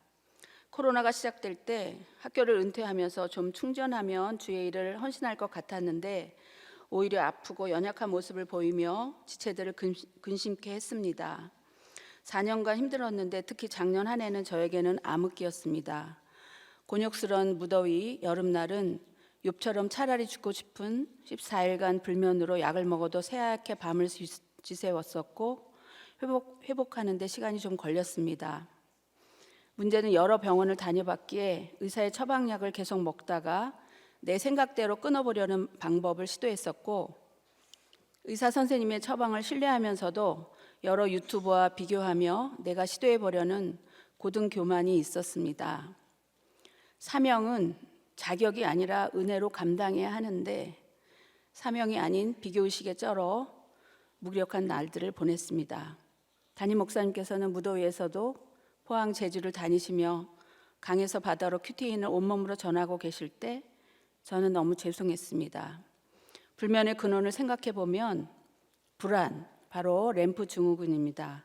코로나가 시작될 때 학교를 은퇴하면서 좀 충전하면 주의 일을 헌신할 것 같았는데 오히려 아프고 연약한 모습을 보이며 지체들을 근심케 했습니다. 4년간 힘들었는데 특히 작년 한 해는 저에게는 암흑기였습니다. 곤욕스러운 무더위 여름날은 욥처럼 차라리 죽고 싶은 14일간 불면으로 약을 먹어도 새하얗게 밤을 지새웠었고 회복하는 데 시간이 좀 걸렸습니다. 문제는 여러 병원을 다녀봤기에 의사의 처방약을 계속 먹다가 내 생각대로 끊어보려는 방법을 시도했었고 의사 선생님의 처방을 신뢰하면서도 여러 유튜버와 비교하며 내가 시도해보려는 고등 교만이 있었습니다. 사명은 자격이 아니라 은혜로 감당해야 하는데 사명이 아닌 비교의식에 쩔어 무기력한 날들을 보냈습니다. 담임 목사님께서는 무더위에서도 포항 제주를 다니시며 강에서 바다로 큐티인을 온몸으로 전하고 계실 때 저는 너무 죄송했습니다. 불면의 근원을 생각해 보면 불안, 바로 램프 증후군입니다.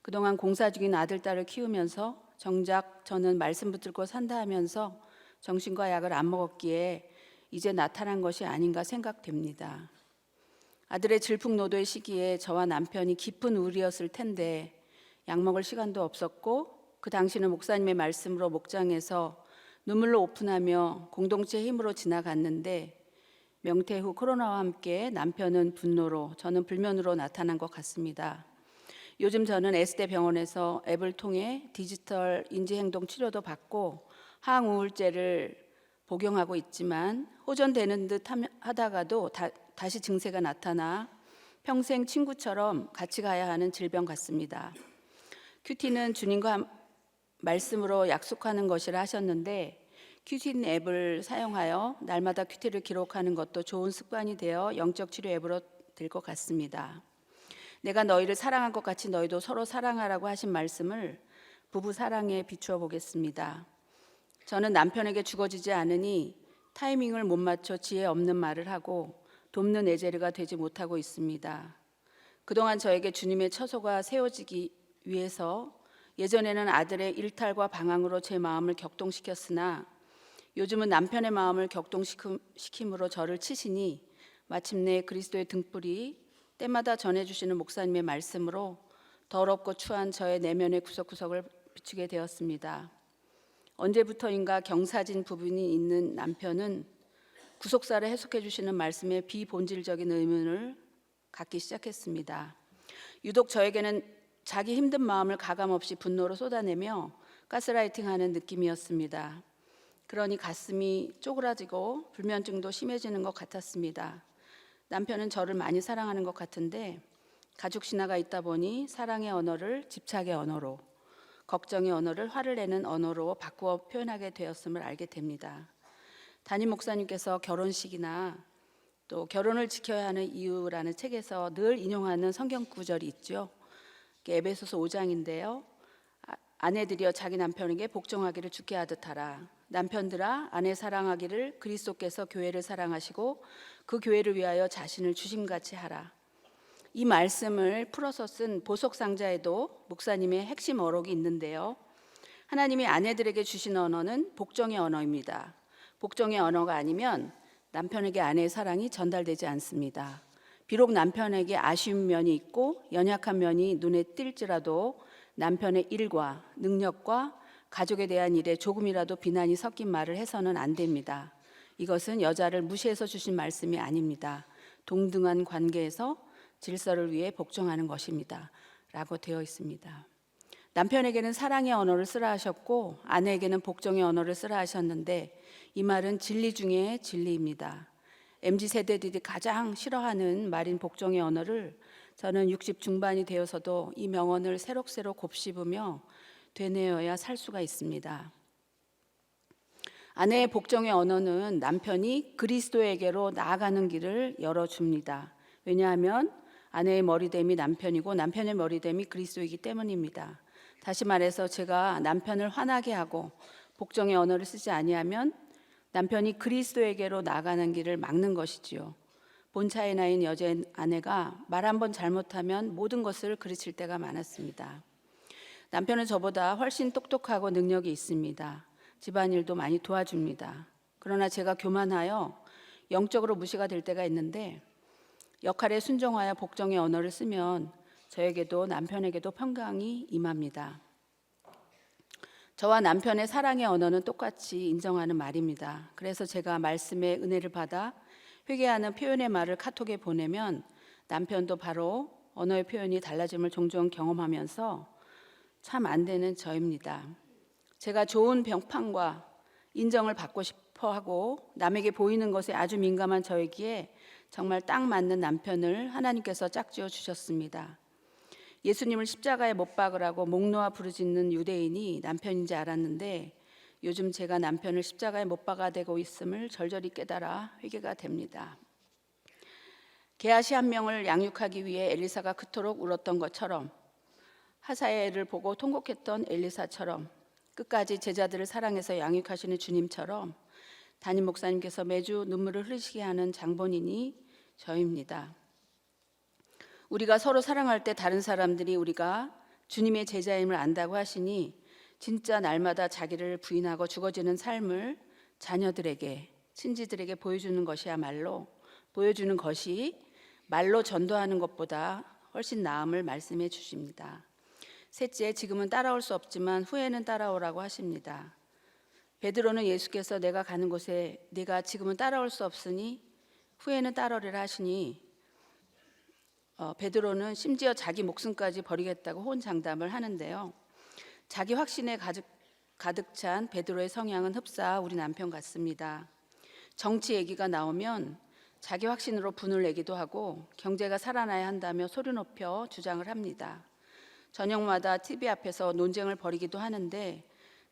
그동안 공사 중인 아들, 딸을 키우면서 정작 저는 말씀 붙들고 산다 하면서 정신과 약을 안 먹었기에 이제 나타난 것이 아닌가 생각됩니다. 아들의 질풍노도의 시기에 저와 남편이 깊은 우울이었을 텐데 약 먹을 시간도 없었고 그 당시는 목사님의 말씀으로 목장에서 눈물로 오픈하며 공동체 힘으로 지나갔는데 명퇴 후 코로나와 함께 남편은 분노로 저는 불면으로 나타난 것 같습니다. 요즘 저는 S대 병원에서 앱을 통해 디지털 인지행동 치료도 받고 항우울제를 복용하고 있지만 호전되는 듯 하다가도 다시 증세가 나타나 평생 친구처럼 같이 가야 하는 질병 같습니다. 큐티는 주님과 말씀으로 약속하는 것이라 하셨는데 큐티 앱을 사용하여 날마다 큐티를 기록하는 것도 좋은 습관이 되어 영적 치료 앱으로 될 것 같습니다. 내가 너희를 사랑한 것 같이 너희도 서로 사랑하라고 하신 말씀을 부부 사랑에 비추어 보겠습니다. 저는 남편에게 죽어지지 않으니 타이밍을 못 맞춰 지혜 없는 말을 하고 돕는 에제르가 되지 못하고 있습니다. 그동안 저에게 주님의 처소가 세워지기 위해서 예전에는 아들의 일탈과 방황으로 제 마음을 격동시켰으나 요즘은 남편의 마음을 격동시킴으로 저를 치시니 마침내 그리스도의 등불이 때마다 전해주시는 목사님의 말씀으로 더럽고 추한 저의 내면의 구석구석을 비추게 되었습니다. 언제부터인가 경사진 부분이 있는 남편은 구속사를 해석해 주시는 말씀에 비본질적인 의문을 갖기 시작했습니다. 유독 저에게는 자기 힘든 마음을 가감없이 분노로 쏟아내며 가스라이팅하는 느낌이었습니다. 그러니 가슴이 쪼그라지고 불면증도 심해지는 것 같았습니다. 남편은 저를 많이 사랑하는 것 같은데 가족 신화가 있다 보니 사랑의 언어를 집착의 언어로, 걱정의 언어를 화를 내는 언어로 바꾸어 표현하게 되었음을 알게 됩니다. 담임 목사님께서 결혼식이나 또 결혼을 지켜야 하는 이유라는 책에서 늘 인용하는 성경 구절이 있죠. 에베소서 5장인데요. 아내들이여 자기 남편에게 복종하기를 주께 하듯 하라. 남편들아 아내 사랑하기를 그리스도께서 교회를 사랑하시고 그 교회를 위하여 자신을 주심같이 하라. 이 말씀을 풀어서 쓴 보석상자에도 목사님의 핵심 어록이 있는데요. 하나님이 아내들에게 주신 언어는 복종의 언어입니다. 복종의 언어가 아니면 남편에게 아내의 사랑이 전달되지 않습니다. 비록 남편에게 아쉬운 면이 있고 연약한 면이 눈에 띌지라도 남편의 일과 능력과 가족에 대한 일에 조금이라도 비난이 섞인 말을 해서는 안 됩니다. 이것은 여자를 무시해서 주신 말씀이 아닙니다. 동등한 관계에서 질서를 위해 복종하는 것입니다. 라고 되어 있습니다. 남편에게는 사랑의 언어를 쓰라 하셨고 아내에게는 복종의 언어를 쓰라 하셨는데 이 말은 진리 중에 진리입니다. MZ세대들이 가장 싫어하는 말인 복종의 언어를 저는 60 중반이 되어서도 이 명언을 새록새록 곱씹으며 되뇌어야 살 수가 있습니다. 아내의 복종의 언어는 남편이 그리스도에게로 나아가는 길을 열어줍니다. 왜냐하면 아내의 머리됨이 남편이고 남편의 머리됨이 그리스도이기 때문입니다. 다시 말해서 제가 남편을 화나게 하고 복종의 언어를 쓰지 아니하면 남편이 그리스도에게로 나아가는 길을 막는 것이지요. 본차의 나이인 여자 아내가 말 한 번 잘못하면 모든 것을 그르칠 때가 많았습니다. 남편은 저보다 훨씬 똑똑하고 능력이 있습니다. 집안일도 많이 도와줍니다. 그러나 제가 교만하여 영적으로 무시가 될 때가 있는데 역할에 순종하여 복종의 언어를 쓰면 저에게도 남편에게도 평강이 임합니다. 저와 남편의 사랑의 언어는 똑같이 인정하는 말입니다. 그래서 제가 말씀의 은혜를 받아 회개하는 표현의 말을 카톡에 보내면 남편도 바로 언어의 표현이 달라짐을 종종 경험하면서 참 안 되는 저입니다. 제가 좋은 평판과 인정을 받고 싶어 하고 남에게 보이는 것에 아주 민감한 저이기에 정말 딱 맞는 남편을 하나님께서 짝지어 주셨습니다. 예수님을 십자가에 못 박으라고 목 놓아 부르짖는 유대인이 남편인지 알았는데 요즘 제가 남편을 십자가에 못 박아 대고 있음을 절절히 깨달아 회개가 됩니다. 게하시 한 명을 양육하기 위해 엘리사가 그토록 울었던 것처럼 하사엘을 보고 통곡했던 엘리사처럼 끝까지 제자들을 사랑해서 양육하시는 주님처럼 담임 목사님께서 매주 눈물을 흘리시게 하는 장본인이 저입니다. 우리가 서로 사랑할 때 다른 사람들이 우리가 주님의 제자임을 안다고 하시니 진짜 날마다 자기를 부인하고 죽어지는 삶을 자녀들에게, 친지들에게 보여주는 것이 말로 전도하는 것보다 훨씬 나음을 말씀해 주십니다. 셋째, 지금은 따라올 수 없지만 후에는 따라오라고 하십니다. 베드로는 예수께서 내가 가는 곳에 네가 지금은 따라올 수 없으니 후에는 따라오리라 하시니 베드로는 심지어 자기 목숨까지 버리겠다고 호언장담을 하는데요. 자기 확신에 가득 찬 베드로의 성향은 흡사 우리 남편 같습니다. 정치 얘기가 나오면 자기 확신으로 분을 내기도 하고 경제가 살아나야 한다며 소리 높여 주장을 합니다. 저녁마다 TV 앞에서 논쟁을 벌이기도 하는데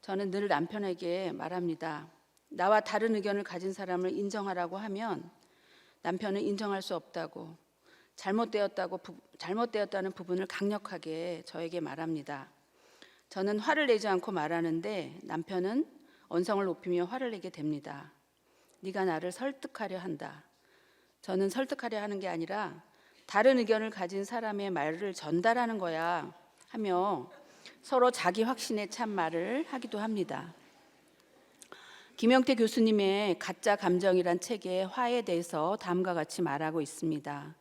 저는 늘 남편에게 말합니다. 나와 다른 의견을 가진 사람을 인정하라고 하면 남편은 인정할 수 없다고, 잘못되었다는 부분을 강력하게 저에게 말합니다. 저는 화를 내지 않고 말하는데 남편은 언성을 높이며 화를 내게 됩니다. 네가 나를 설득하려 한다. 저는 설득하려 하는 게 아니라 다른 의견을 가진 사람의 말을 전달하는 거야 하며 서로 자기 확신에 찬 말을 하기도 합니다. 김영태 교수님의 가짜 감정이란 책에 화에 대해서 다음과 같이 말하고 있습니다.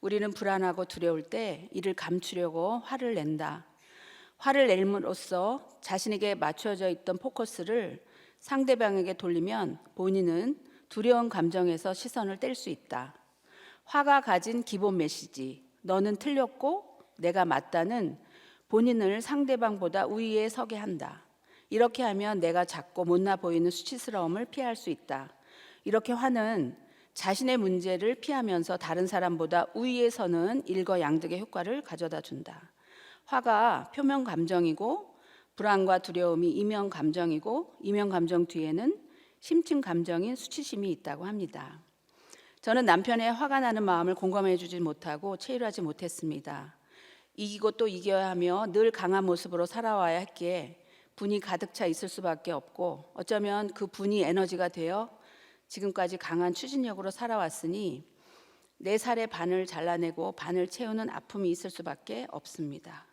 우리는 불안하고 두려울 때 이를 감추려고 화를 낸다. 화를 내므로써 자신에게 맞춰져 있던 포커스를 상대방에게 돌리면 본인은 두려운 감정에서 시선을 뗄 수 있다. 화가 가진 기본 메시지, 너는 틀렸고 내가 맞다는 본인을 상대방보다 우위에 서게 한다. 이렇게 하면 내가 작고 못나 보이는 수치스러움을 피할 수 있다. 이렇게 화는 자신의 문제를 피하면서 다른 사람보다 우위에 서는 일거양득의 효과를 가져다 준다. 화가 표면 감정이고 불안과 두려움이 이면 감정이고 이면 감정 뒤에는 심층 감정인 수치심이 있다고 합니다. 저는 남편의 화가 나는 마음을 공감해 주지 못하고 체휼하지 못했습니다. 이기고 또 이겨야 하며 늘 강한 모습으로 살아와야 했기에 분이 가득 차 있을 수밖에 없고 어쩌면 그 분이 에너지가 되어 지금까지 강한 추진력으로 살아왔으니 내 살의 반을 잘라내고 반을 채우는 아픔이 있을 수밖에 없습니다.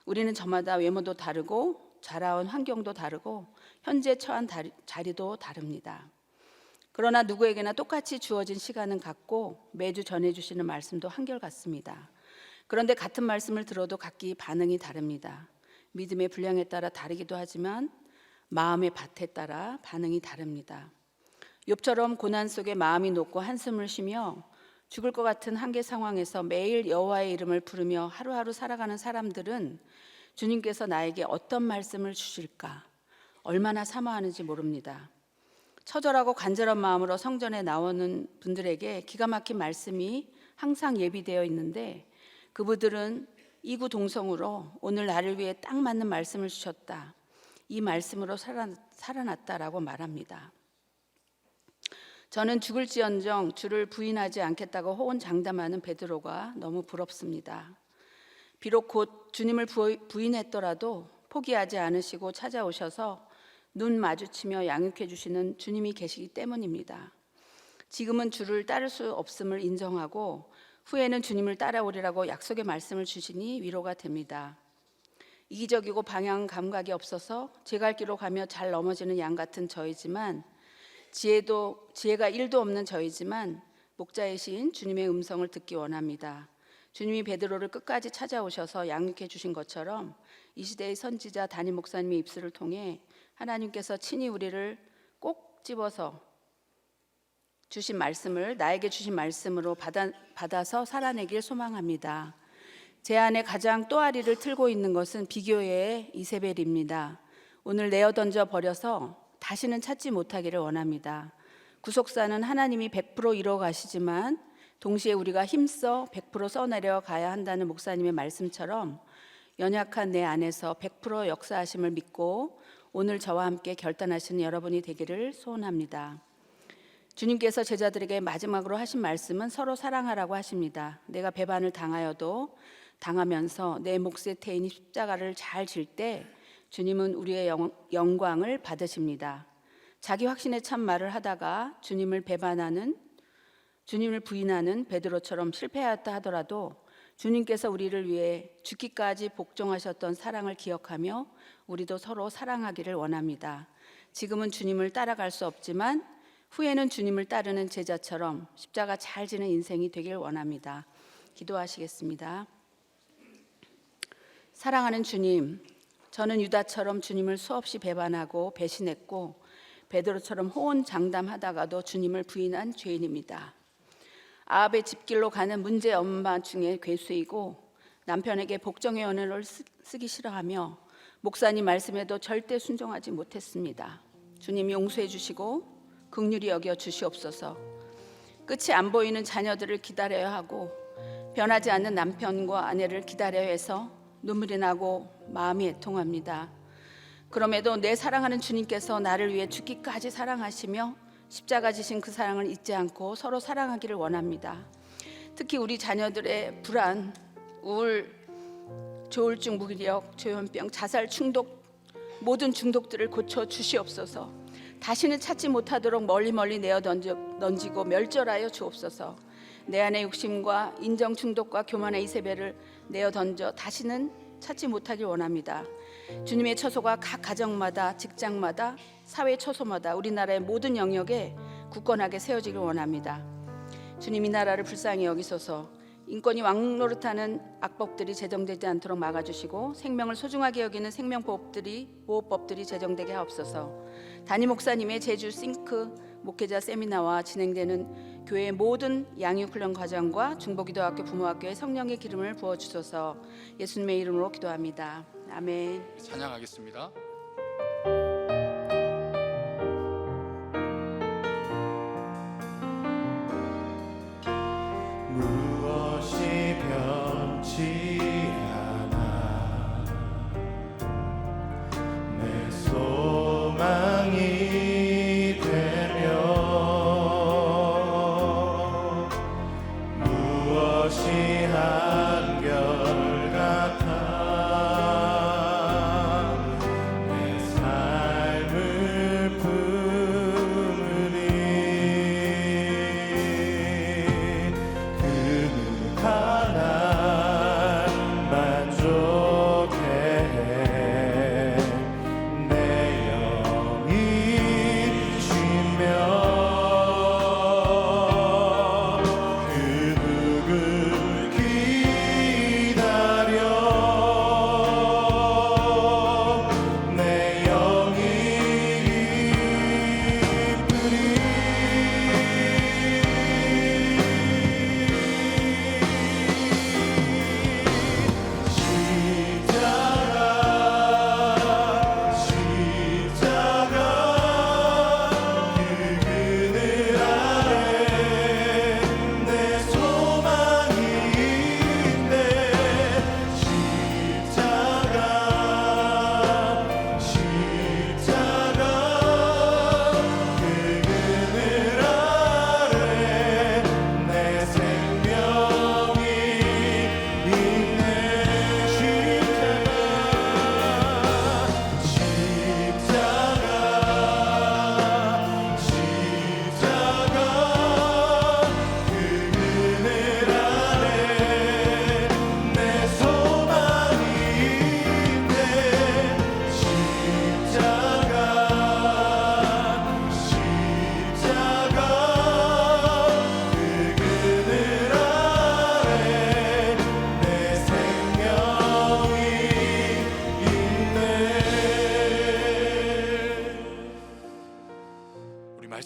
우리는 저마다 외모도 다르고 자라온 환경도 다르고 현재 처한 자리도 다릅니다. 그러나 누구에게나 똑같이 주어진 시간은 같고 매주 전해주시는 말씀도 한결같습니다. 그런데 같은 말씀을 들어도 각기 반응이 다릅니다. 믿음의 분량에 따라 다르기도 하지만 마음의 밭에 따라 반응이 다릅니다. 욥처럼 고난 속에 마음이 녹고 한숨을 쉬며 죽을 것 같은 한계 상황에서 매일 여호와의 이름을 부르며 하루하루 살아가는 사람들은 주님께서 나에게 어떤 말씀을 주실까 얼마나 사모하는지 모릅니다. 처절하고 간절한 마음으로 성전에 나오는 분들에게 기가 막힌 말씀이 항상 예비되어 있는데 그분들은 이구동성으로 오늘 나를 위해 딱 맞는 말씀을 주셨다. 이 말씀으로 살아났다라고 말합니다. 저는 죽을지언정 주를 부인하지 않겠다고 호언장담하는 베드로가 너무 부럽습니다. 비록 곧 주님을 부인했더라도 포기하지 않으시고 찾아오셔서 눈 마주치며 양육해 주시는 주님이 계시기 때문입니다. 지금은 주를 따를 수 없음을 인정하고 후에는 주님을 따라오리라고 약속의 말씀을 주시니 위로가 됩니다. 이기적이고 방향 감각이 없어서 제 갈 길로 가며 잘 넘어지는 양 같은 저이지만 지혜가 1도 없는 저이지만 목자이신 주님의 음성을 듣기 원합니다. 주님이 베드로를 끝까지 찾아오셔서 양육해 주신 것처럼 이 시대의 선지자 담임 목사님의 입술을 통해 하나님께서 친히 우리를 꼭 집어서 주신 말씀을 나에게 주신 말씀으로 받아서 살아내길 소망합니다. 제 안에 가장 또아리를 틀고 있는 것은 비교의 이세벨입니다. 오늘 내어 던져 버려서 다시는 찾지 못하기를 원합니다. 구속사는 하나님이 100% 이루어 가시지만 동시에 우리가 힘써 100% 써내려 가야 한다는 목사님의 말씀처럼 연약한 내 안에서 100% 역사하심을 믿고 오늘 저와 함께 결단하시는 여러분이 되기를 소원합니다. 주님께서 제자들에게 마지막으로 하신 말씀은 서로 사랑하라고 하십니다. 내가 배반을 당하여도 당하면서 내 몫의 태인이 십자가를 잘 질 때 주님은 우리의 영광을 받으십니다. 자기 확신에 찬 말을 하다가 주님을 부인하는 베드로처럼 실패하였다 하더라도 주님께서 우리를 위해 죽기까지 복종하셨던 사랑을 기억하며 우리도 서로 사랑하기를 원합니다. 지금은 주님을 따라갈 수 없지만 후에는 주님을 따르는 제자처럼 십자가 잘 지는 인생이 되길 원합니다. 기도하시겠습니다. 사랑하는 주님, 저는 유다처럼 주님을 수없이 배반하고 배신했고 베드로처럼 호언장담하다가도 주님을 부인한 죄인입니다. 아합의 집길로 가는 문제 엄마 중에 괴수이고 남편에게 복종의 언어를 쓰기 싫어하며 목사님 말씀에도 절대 순종하지 못했습니다. 주님 용서해 주시고 긍휼히 여겨 주시옵소서. 끝이 안 보이는 자녀들을 기다려야 하고 변하지 않는 남편과 아내를 기다려야 해서 눈물이 나고 마음이 애통합니다. 그럼에도 내 사랑하는 주님께서 나를 위해 죽기까지 사랑하시며 십자가 지신 그 사랑을 잊지 않고 서로 사랑하기를 원합니다. 특히 우리 자녀들의 불안, 우울, 조울증, 무기력, 조현병, 자살, 중독 모든 중독들을 고쳐 주시옵소서. 다시는 찾지 못하도록 멀리 내어 던지고 멸절하여 주옵소서. 내 안의 욕심과 인정 중독과 교만의 이세벨을 내어 던져 다시는 찾지 못하길 원합니다. 주님의 처소가 각 가정마다, 직장마다, 사회 처소마다 우리나라의 모든 영역에 굳건하게 세워지길 원합니다. 주님, 이 나라를 불쌍히 여기소서. 인권이 왕노릇하는 악법들이 제정되지 않도록 막아주시고 생명을 소중하게 여기는 생명보호법들이 제정되게 하옵소서. 담임 목사님의 제주 싱크 목회자 세미나와 진행되는 교회의 모든 양육훈련 과정과 중보기도학교 부모학교에 성령의 기름을 부어주소서. 예수님의 이름으로 기도합니다. 아멘. 찬양하겠습니다. 무엇이 변치 않아 내 소망이 되며 무엇이 한결같아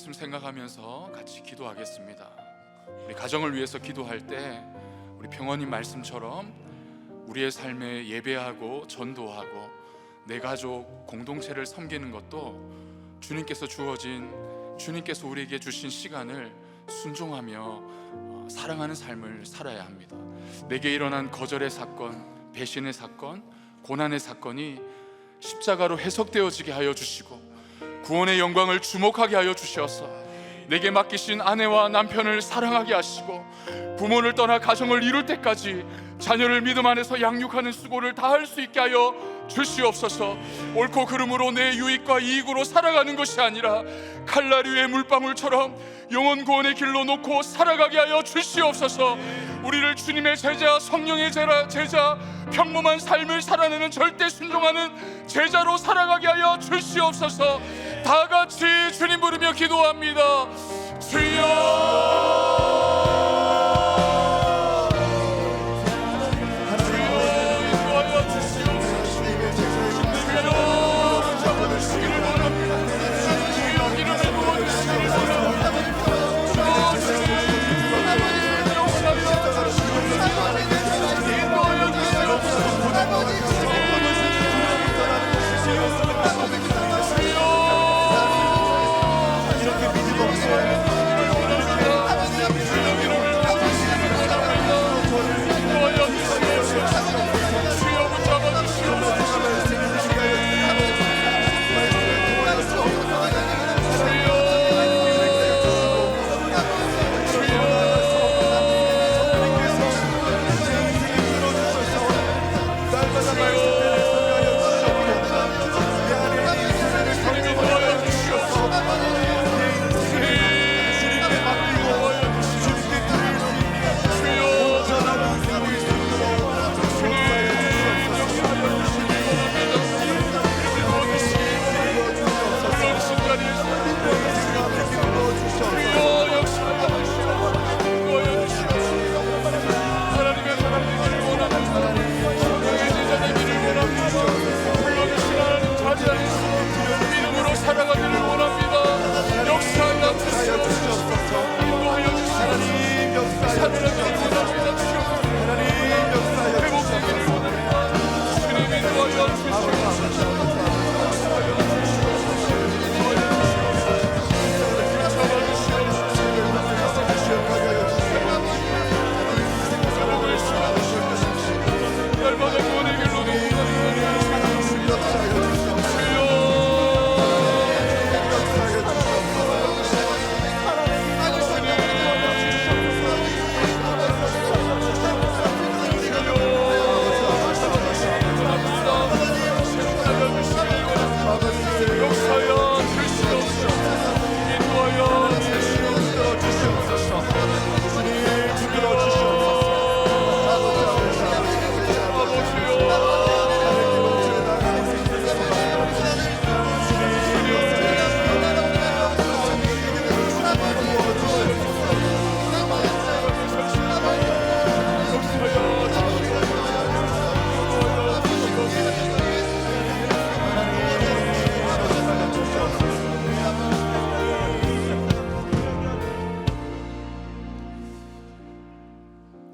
말씀 생각하면서 같이 기도하겠습니다. 우리 가정을 위해서 기도할 때 우리 평원님 말씀처럼 우리의 삶에 예배하고 전도하고 내 가족 공동체를 섬기는 것도 주님께서 주님께서 우리에게 주신 시간을 순종하며 사랑하는 삶을 살아야 합니다. 내게 일어난 거절의 사건, 배신의 사건, 고난의 사건이 십자가로 해석되어지게 하여 주시고 구원의 영광을 주목하게 하여 주셔서 내게 맡기신 아내와 남편을 사랑하게 하시고 부모를 떠나 가정을 이룰 때까지 자녀를 믿음 안에서 양육하는 수고를 다할 수 있게 하여 주시옵소서. 옳고 그름으로 내 유익과 이익으로 살아가는 것이 아니라 칼날위의 물방울처럼 영혼 구원의 길로 놓고 살아가게 하여 주시옵소서. 우리를 주님의 제자, 성령의 제자, 평범한 삶을 살아내는 절대 순종하는 제자로 살아가게 하여 주시옵소서. 다 같이 주님 부르며 기도합니다. 주여,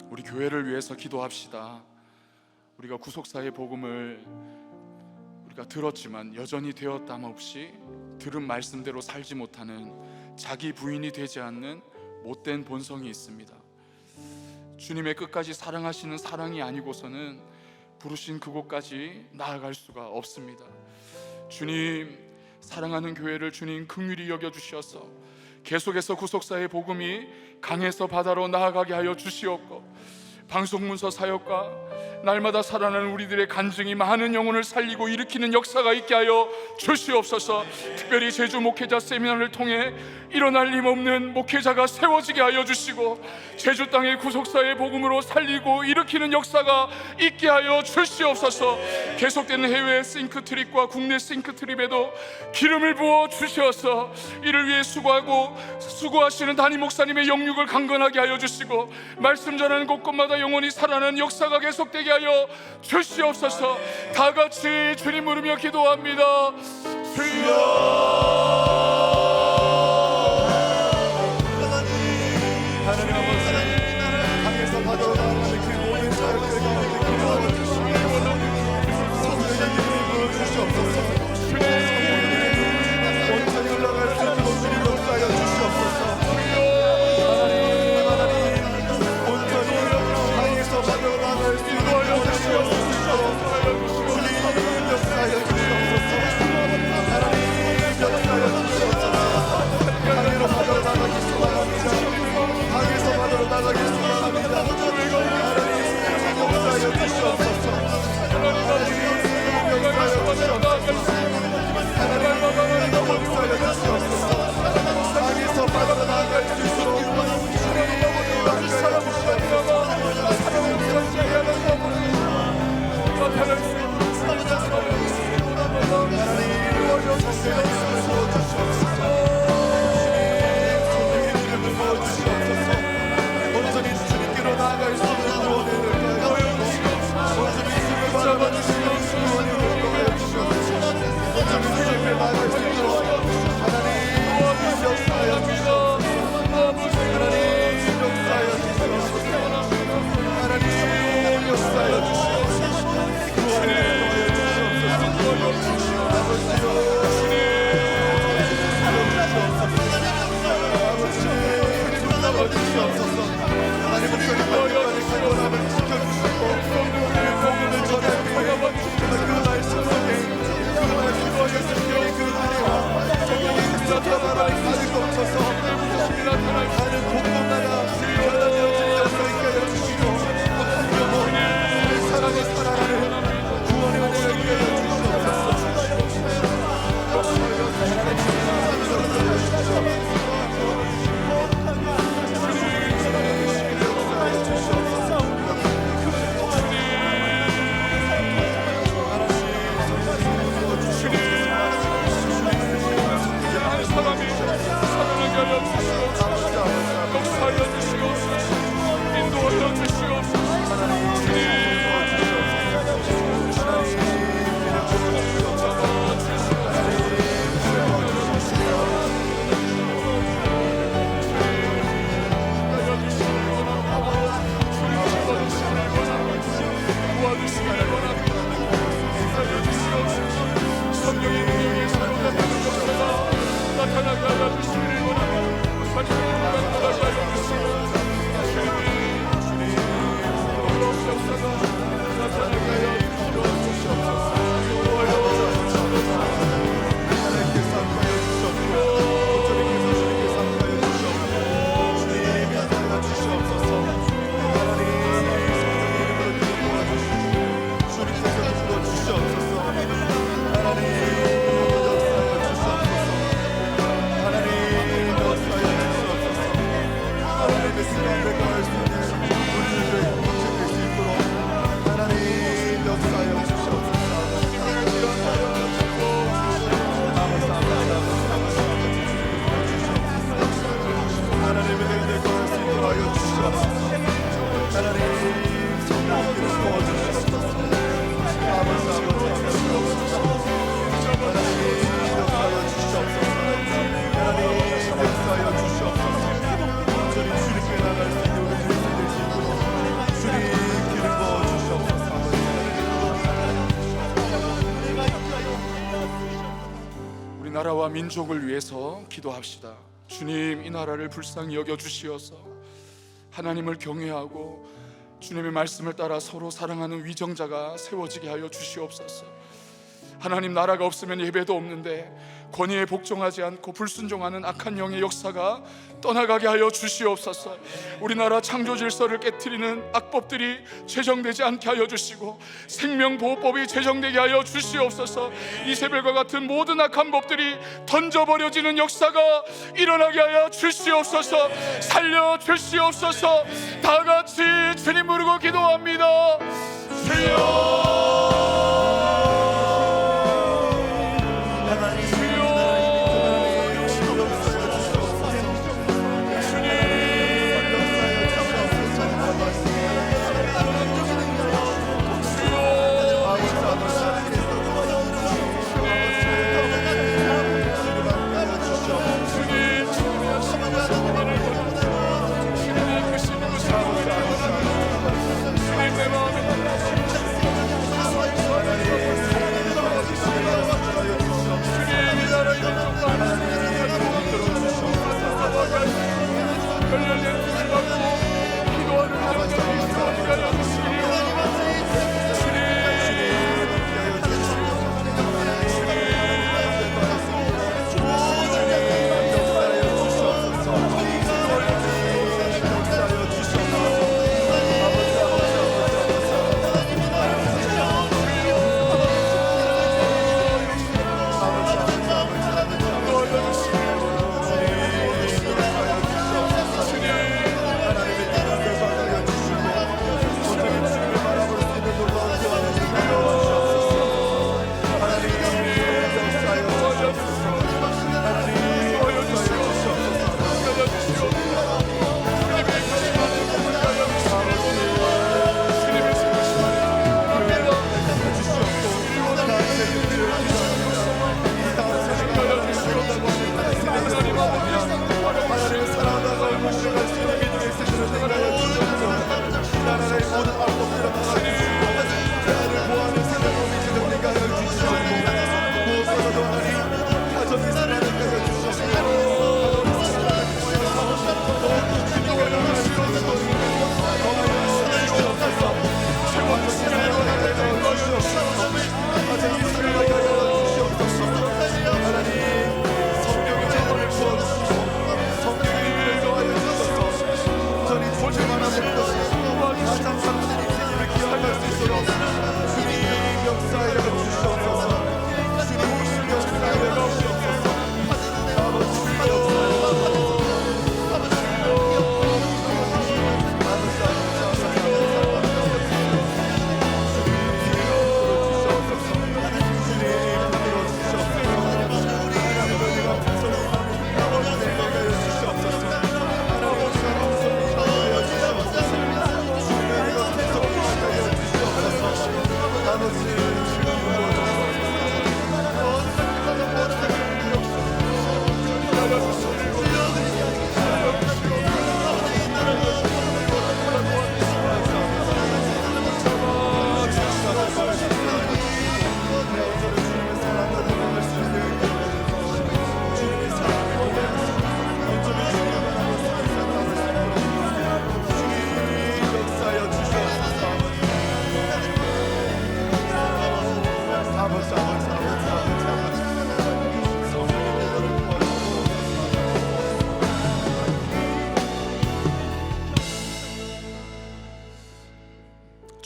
우리 교회를 위해서 기도합시다. 우리가 구속사의 복음을 우리가 들었지만 여전히 되었담 없이 들은 말씀대로 살지 못하는 자기 부인이 되지 않는 못된 본성이 있습니다. 주님의 끝까지 사랑하시는 사랑이 아니고서는 부르신 그곳까지 나아갈 수가 없습니다. 주님, 사랑하는 교회를 주님 긍휼히 여겨주셔서 계속해서 구속사의 복음이 강에서 바다로 나아가게 하여 주시옵고, 방송문서 사역과 날마다 살아나는 우리들의 간증이 많은 영혼을 살리고 일으키는 역사가 있게 하여 주시옵소서. 특별히 제주 목회자 세미나를 통해 일어날 힘 없는 목회자가 세워지게 하여 주시고, 제주 땅의 구속사의 복음으로 살리고 일으키는 역사가 있게 하여 주시옵소서. 계속되는 해외 싱크트립과 국내 싱크트립에도 기름을 부어 주셔서 이를 위해 수고하시는 담임 목사님의 영육을 강건하게 하여 주시고, 말씀 전하는 곳곳마다 영혼이 살아나는 역사가 계속되게 하여 주시옵소서. 다 같이 주님 부르며 기도합니다. 주여, 나라와 민족을 위해서 기도합시다. 주님, 이 나라를 불쌍히 여겨 주시어서 하나님을 경외하고 주님의 말씀을 따라 서로 사랑하는 위정자가 세워지게 하여 주시옵소서. 하나님, 나라가 없으면 예배도 없는데 권위에 복종하지 않고 불순종하는 악한 영의 역사가 떠나가게 하여 주시옵소서. 우리나라 창조 질서를 깨트리는 악법들이 제정되지 않게 하여 주시고 생명보호법이 제정되게 하여 주시옵소서. 이세벨과 같은 모든 악한 법들이 던져버려지는 역사가 일어나게 하여 주시옵소서. 살려 주시옵소서. 다 같이 주님 부르고 기도합니다. 주여,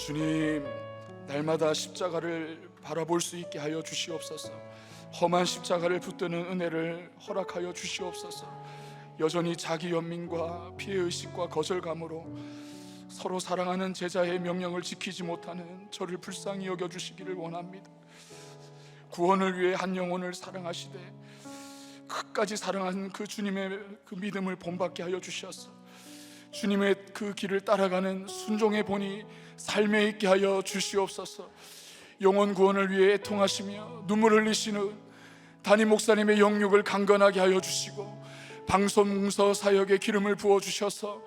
주님, 날마다 십자가를 바라볼 수 있게 하여 주시옵소서. 험한 십자가를 붙드는 은혜를 허락하여 주시옵소서. 여전히 자기 연민과 피해의식과 거절감으로 서로 사랑하는 제자의 명령을 지키지 못하는 저를 불쌍히 여겨주시기를 원합니다. 구원을 위해 한 영혼을 사랑하시되 끝까지 사랑하는 그 주님의 그 믿음을 본받게 하여 주셔서 주님의 그 길을 따라가는 순종의 본이 삶에 있게 하여 주시옵소서. 영혼 구원을 위해 애통하시며 눈물 흘리시는 담임 목사님의 영육을 강건하게 하여 주시고 방송문서 사역에 기름을 부어 주셔서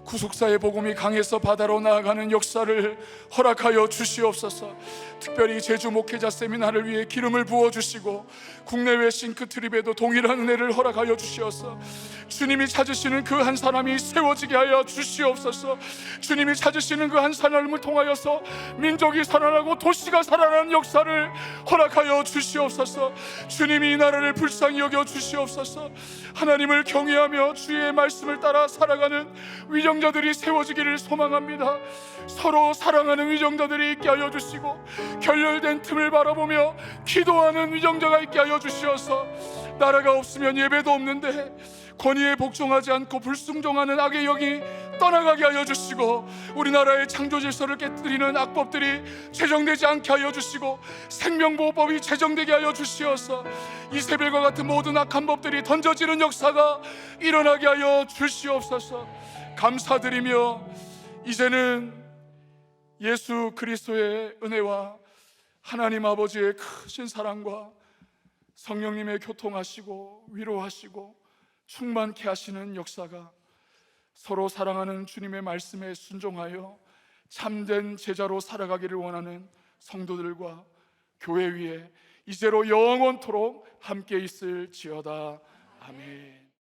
구속사의 복음이 강에서 바다로 나아가는 역사를 허락하여 주시옵소서. 특별히 제주 목회자 세미나를 위해 기름을 부어주시고 국내외 싱크트립에도 동일한 은혜를 허락하여 주시옵소서. 주님이 찾으시는 그 한 사람이 세워지게 하여 주시옵소서. 주님이 찾으시는 그 한 사람을 통하여서 민족이 살아나고 도시가 살아나는 역사를 허락하여 주시옵소서. 주님이 이 나라를 불쌍히 여겨 주시옵소서. 하나님을 경외하며 주의 말씀을 따라 살아가는 위정자들이 세워지기를 소망합니다. 서로 사랑하는 위정자들이 있게 하여 주시고 결렬된 틈을 바라보며 기도하는 위정자가 있게 하여 주시어서 나라가 없으면 예배도 없는데 권위에 복종하지 않고 불순종하는 악의 영이 떠나가게 하여 주시고 우리나라의 창조 질서를 깨뜨리는 악법들이 제정되지 않게 하여 주시고 생명보호법이 제정되게 하여 주시어서 이세벨과 같은 모든 악한 법들이 던져지는 역사가 일어나게 하여 주시옵소서. 감사드리며 이제는 예수 그리스도의 은혜와 하나님 아버지의 크신 사랑과 성령님의 교통하시고 위로하시고 충만케 하시는 역사가 서로 사랑하는 주님의 말씀에 순종하여 참된 제자로 살아가기를 원하는 성도들과 교회 위에 이제로 영원토록 함께 있을지어다. 아멘.